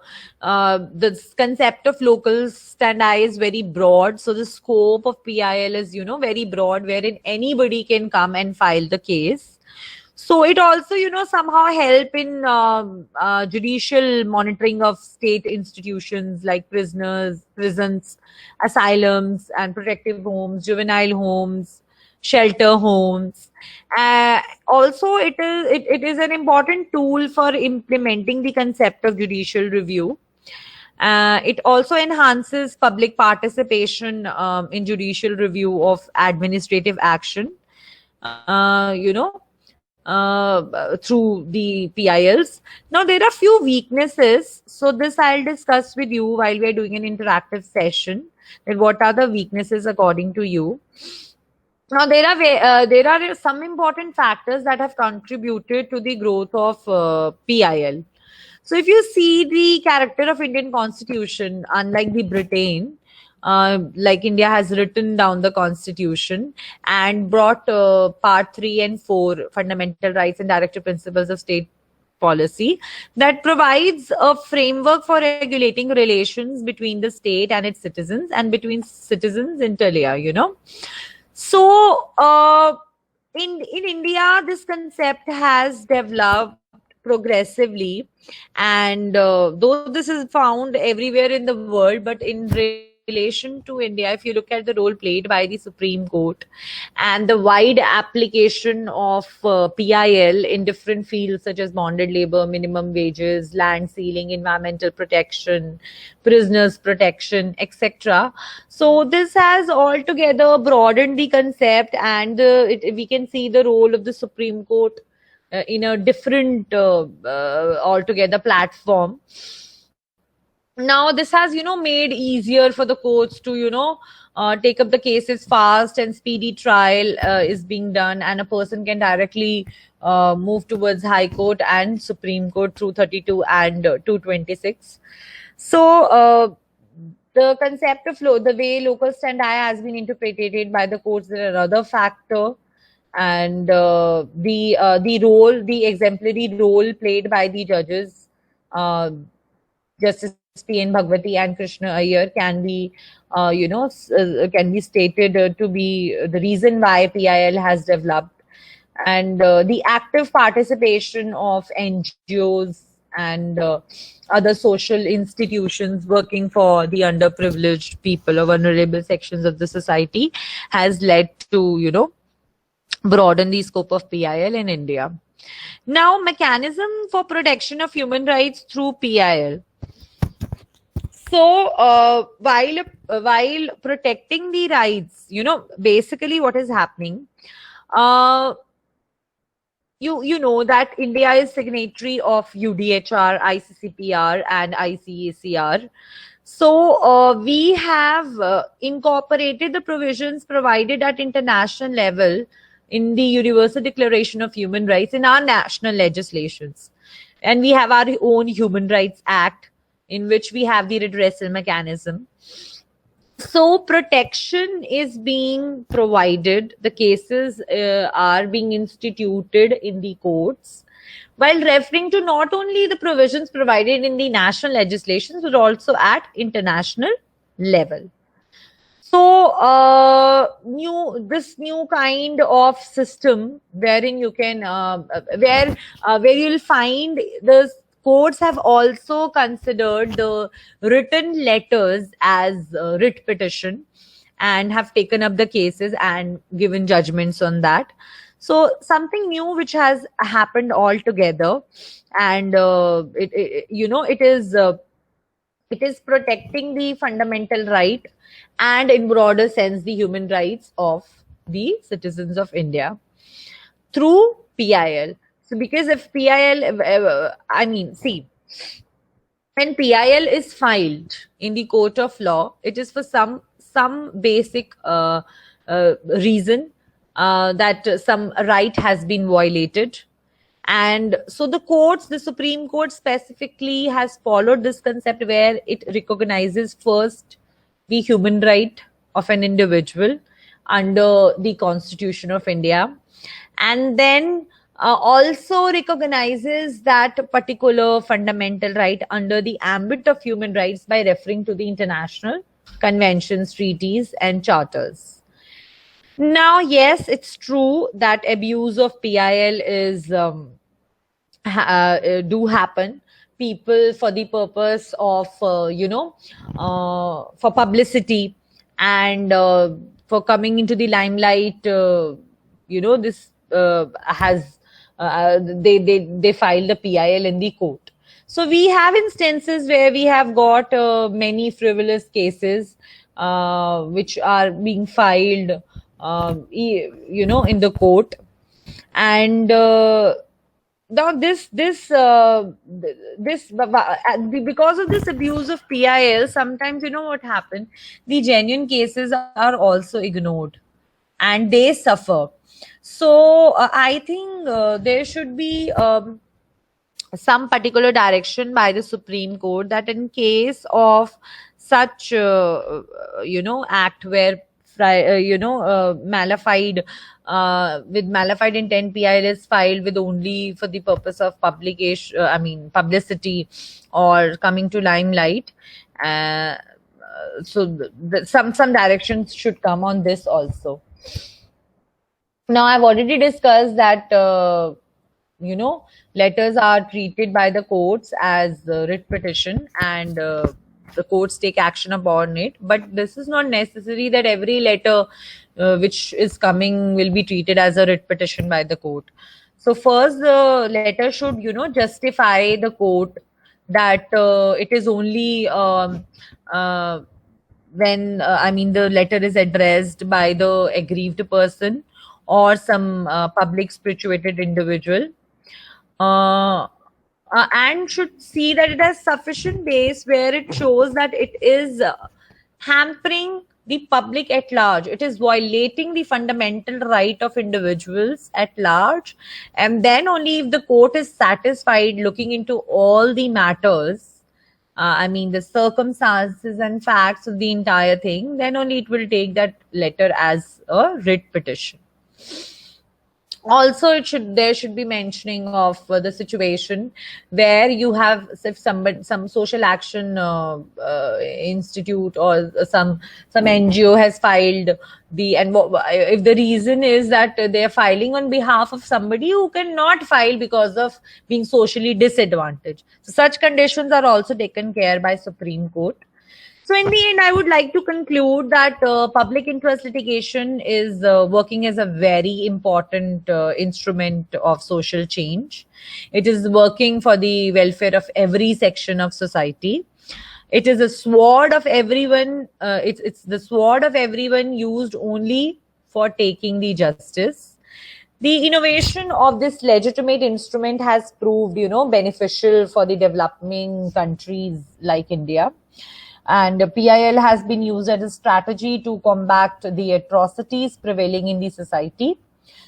concept of local standi is very broad. So the scope of PIL is, very broad, wherein anybody can come and file the case. So it also, somehow help in judicial monitoring of state institutions like prisons, asylums and protective homes, juvenile homes, shelter homes. Also, it is an important tool for implementing the concept of judicial review. It also enhances public participation in judicial review of administrative action, through the PILs. Now, there are few weaknesses. So this I'll discuss with you while we're doing an interactive session. That what are the weaknesses according to you? Now, there are some important factors that have contributed to the growth of PIL. So, if you see the character of Indian Constitution, unlike the Britain, like India has written down the Constitution and brought Part 3 and 4, Fundamental Rights and Directive Principles of State Policy, that provides a framework for regulating relations between the state and its citizens and between citizens inter alia, So, in India, this concept has developed progressively, and though this is found everywhere in the world, but in relation to India, if you look at the role played by the Supreme Court and the wide application of PIL in different fields such as bonded labor, minimum wages, land ceiling, environmental protection, prisoners protection, etc. So this has altogether broadened the concept, and we can see the role of the Supreme Court in a different altogether platform. Now, this has, made easier for the courts to, take up the cases fast, and speedy trial is being done, and a person can directly move towards High Court and Supreme Court through 32 and 226. So, the concept of the way local standi has been interpreted by the courts, there are other factor, and the exemplary role played by the judges, Justice P.N. Bhagwati and Krishna Iyer, can be, can be stated to be the reason why PIL has developed, and the active participation of NGOs and other social institutions working for the underprivileged people or vulnerable sections of the society has led to, broaden the scope of PIL in India. Now, mechanism for protection of human rights through PIL. So, while protecting the rights, basically what is happening, you know that India is signatory of UDHR, ICCPR, and ICACR. So, we have incorporated the provisions provided at international level in the Universal Declaration of Human Rights in our national legislations. And we have our own Human Rights Act, in which we have the redressal mechanism. So protection is being provided, the cases are being instituted in the courts, while referring to not only the provisions provided in the national legislations, but also at international level. So this new kind of system wherein you can where you'll find the courts have also considered the written letters as writ petition and have taken up the cases and given judgments on that. So something new which has happened altogether, and it is protecting the fundamental right and in broader sense the human rights of the citizens of India through PIL. So because if PIL, see, when PIL is filed in the court of law, it is for some basic reason that some right has been violated. And so the Supreme Court specifically has followed this concept where it recognizes first the human right of an individual under the Constitution of India, and then also recognizes that particular fundamental right under the ambit of human rights by referring to the international conventions, treaties, and charters. Now, yes, it's true that abuse of PIL is do happen. People, for the purpose of for publicity and for coming into the limelight, this has they filed the PIL in the court. So we have instances where we have got many frivolous cases which are being filed in the court. And now this because of this abuse of PIL, sometimes what happened, the genuine cases are also ignored and they suffer. So I think there should be some particular direction by the Supreme Court that in case of such act where malified with malified intent PIL is filed with only for the purpose of publication, publicity or coming to limelight. So some directions should come on this also. Now, I've already discussed that letters are treated by the courts as writ petition, and the courts take action upon it. But this is not necessary that every letter which is coming will be treated as a writ petition by the court. So first, the letter should justify the court that it is only when the letter is addressed by the aggrieved person or some public spirituated individual, and should see that it has sufficient base where it shows that it is hampering the public at large. It is violating the fundamental right of individuals at large. And then only if the court is satisfied looking into all the matters, the circumstances and facts of the entire thing, then only it will take that letter as a writ petition. Also, there should be mentioning of the situation where you have, if some social action institute or some NGO has filed if the reason is that they are filing on behalf of somebody who cannot file because of being socially disadvantaged. So such conditions are also taken care by Supreme Court. So in the end, I would like to conclude that public interest litigation is working as a very important instrument of social change. It is working for the welfare of every section of society. It is a sword of everyone. It's the sword of everyone used only for taking the justice. The innovation of this legitimate instrument has proved, beneficial for the developing countries like India. And PIL has been used as a strategy to combat the atrocities prevailing in the society.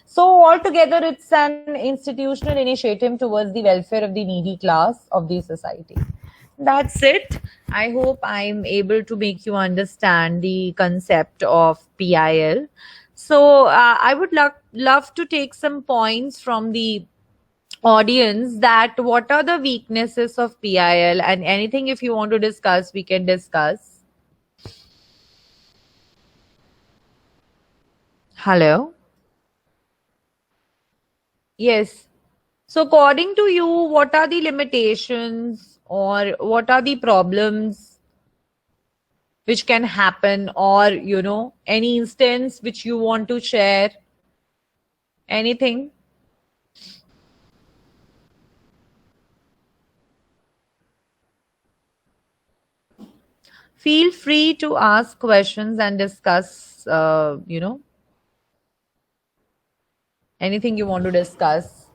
So altogether, it's an institutional initiative towards the welfare of the needy class of the society. That's it. I hope I'm able to make you understand the concept of PIL. So I would love to take some points from the audience that what are the weaknesses of PIL, and anything if you want to discuss, we can discuss. Hello? Yes. So according to you, what are the limitations or what are the problems which can happen, or any instance which you want to share? Anything? Feel free to ask questions and discuss, Anything you want to discuss?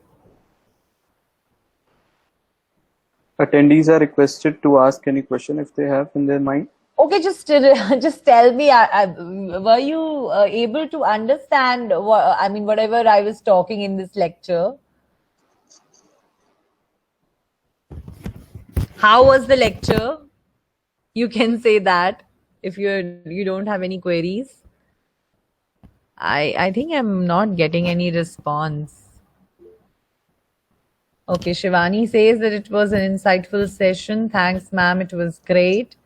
Attendees are requested to ask any question if they have in their mind. Okay, just just tell me, were you able to understand what, I mean, whatever I was talking in this lecture? How was the lecture? You can say that if you don't have any queries. I think I'm not getting any response. Okay, Shivani says that it was an insightful session. Thanks, ma'am. It was great.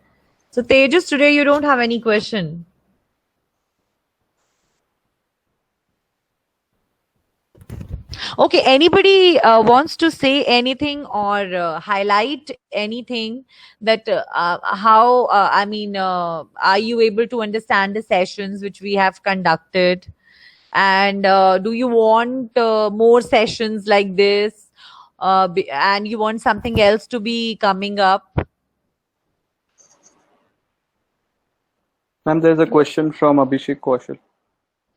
So Tejas, today you don't have any question. Okay, anybody wants to say anything or highlight anything that how, I mean, are you able to understand the sessions which we have conducted? And do you want more sessions like this? And you want something else to be coming up? Ma'am, there's a question from Abhishek Kaushal.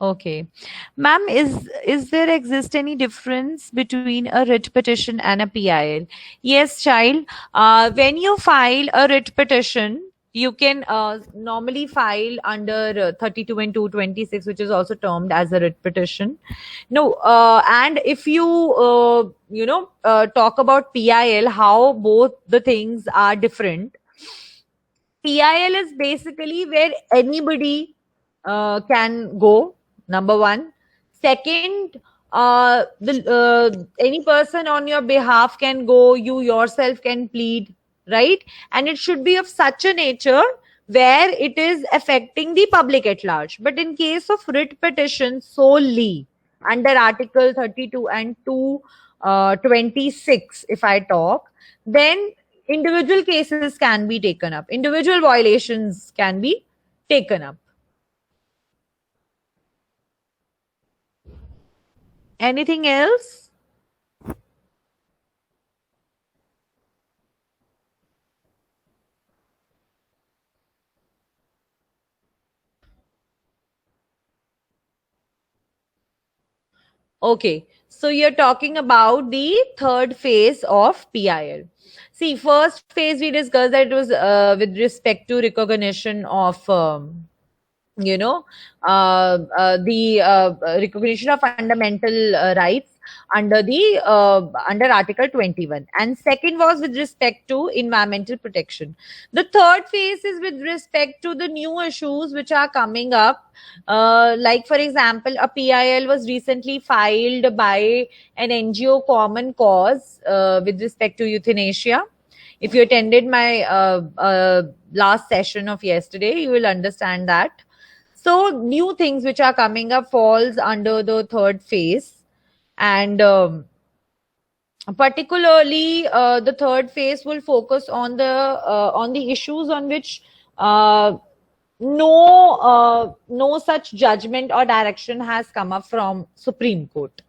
Okay. Ma'am, is there exist any difference between a writ petition and a PIL? Yes, child. When you file a writ petition, you can normally file under 32 and 226, which is also termed as a writ petition. No, and if you talk about PIL, how both the things are different. PIL is basically where anybody can go. Number one. Second, any person on your behalf can go. You yourself can plead, right? And it should be of such a nature where it is affecting the public at large. But in case of writ petition solely under Article 32 and 226, if I talk, then individual cases can be taken up. Individual violations can be taken up. Anything else? Okay, so you're talking about the third phase of PIL. See, first phase we discussed that it was with respect to recognition of the recognition of fundamental rights under the under Article 21, and second was with respect to environmental protection. The third phase is with respect to the new issues which are coming up, like for example, a PIL was recently filed by an NGO, Common Cause, with respect to euthanasia. If you attended my last session of yesterday, you will understand that. So new things which are coming up falls under the third phase, and particularly the third phase will focus on the issues on which no such judgment or direction has come up from Supreme Court.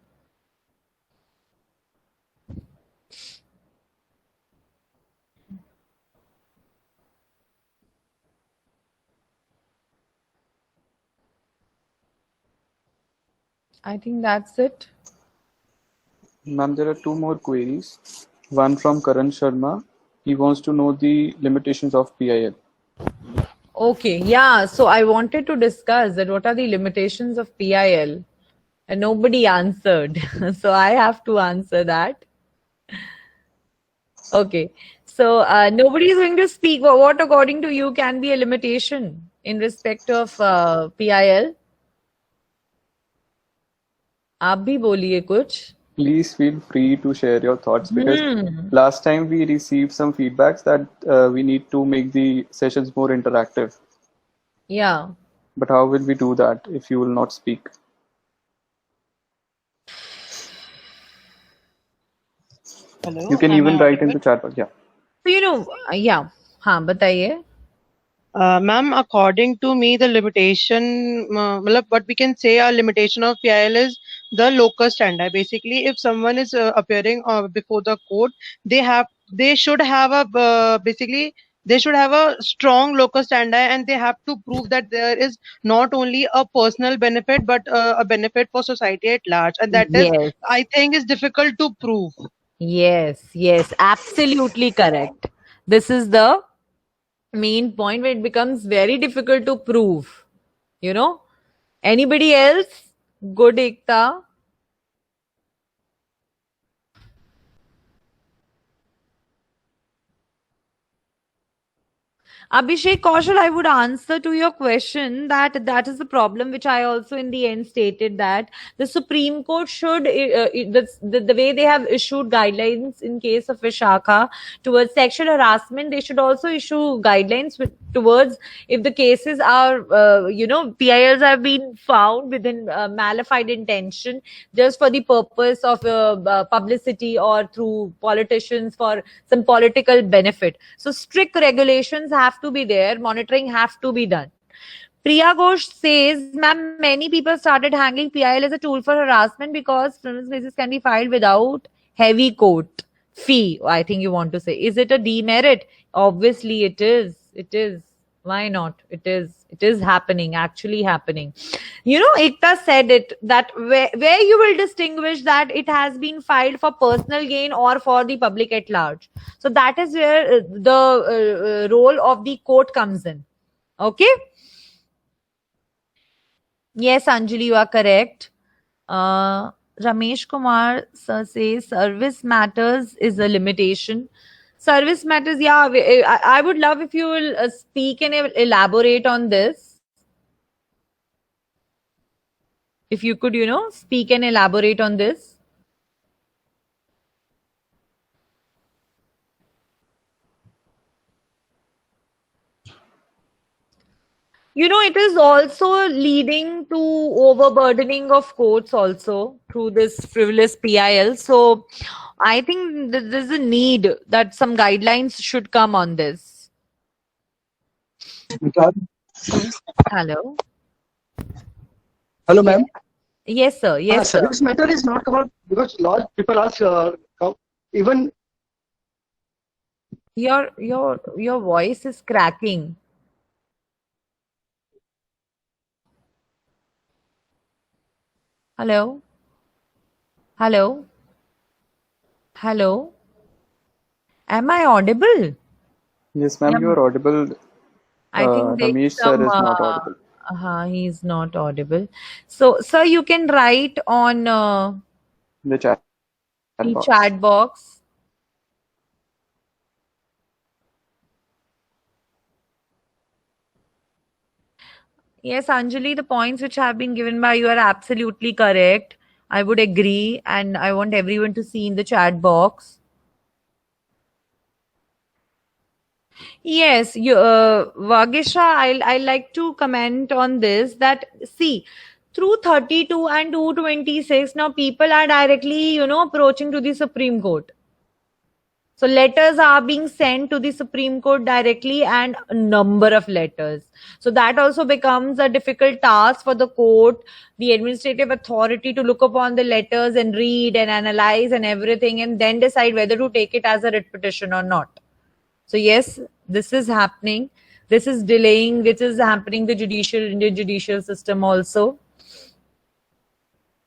I think that's it. Ma'am, there are two more queries. One from Karan Sharma. He wants to know the limitations of PIL. Okay, yeah. So I wanted to discuss that what are the limitations of PIL, and nobody answered. So I have to answer that. Okay. So nobody is going to speak. But what, according to you, can be a limitation in respect of PIL? आप भी बोलिए कुछ. Please feel free to share your thoughts, because last time we received some feedbacks that we need to make the sessions more interactive. Yeah. But how will we do that if you will not speak? Hello, You can even write in the chat box. Yeah. So yeah. हाँ बताइए. Ma'am, according to me, the limitation, what we can say, a limitation of PIL is the locus standi. Basically, if someone is appearing before the court, they should have a basically they should have a strong locus standi, and they have to prove that there is not only a personal benefit but a benefit for society at large, and that is, Yes, I think, is difficult to prove. yes, absolutely correct. This is the main point where it becomes very difficult to prove. You know, anybody else? Good, Ekta. Abhishek Kaushal, I would answer to your question that that is the problem, which I also in the end stated, that the Supreme Court should, the way they have issued guidelines in case of Vishakha towards sexual harassment, they should also issue guidelines towards if the cases are, PILs have been found within malified intention just for the purpose of publicity or through politicians for some political benefit. So strict regulations have to be there, monitoring have to be done. Priya Ghosh says, ma'am, many people started handling PIL as a tool for harassment because criminal cases can be filed without heavy court fee. I think you want to say, is it a demerit? Obviously it is. It is. Why not? It is happening, actually happening. Ekta said it, that where you will distinguish that it has been filed for personal gain or for the public at large. So that is where the role of the court comes in. Okay. Yes, Anjali, you are correct. Ramesh Kumar says service matters is a limitation. Service matters, yeah. I would love if you will speak and elaborate on this. If you could, speak and elaborate on this. It is also leading to overburdening of courts also through this frivolous PIL. So I think there's a need that some guidelines should come on this. Hello. Hello, ma'am. Yes, sir. Yes, sir. Service matter is not covered because lot of people ask even your voice is cracking. Hello. Hello. Hello. Am I audible? Yes, ma'am, you are audible. I think Ramesh sir is not audible. He's not audible. So, sir, you can write on The chat box. chat box. Yes, Anjali, the points which have been given by you are absolutely correct. I would agree, and I want everyone to see in the chat box. Yes, Vagisha, I like to comment on this, that see, through 32 and 226, now people are directly, approaching to the Supreme Court. So letters are being sent to the Supreme Court directly, and a number of letters. So that also becomes a difficult task for the court, the administrative authority, to look upon the letters and read and analyze and everything, and then decide whether to take it as a writ petition or not. So yes, this is happening. This is delaying. This is happening the Indian judicial system also.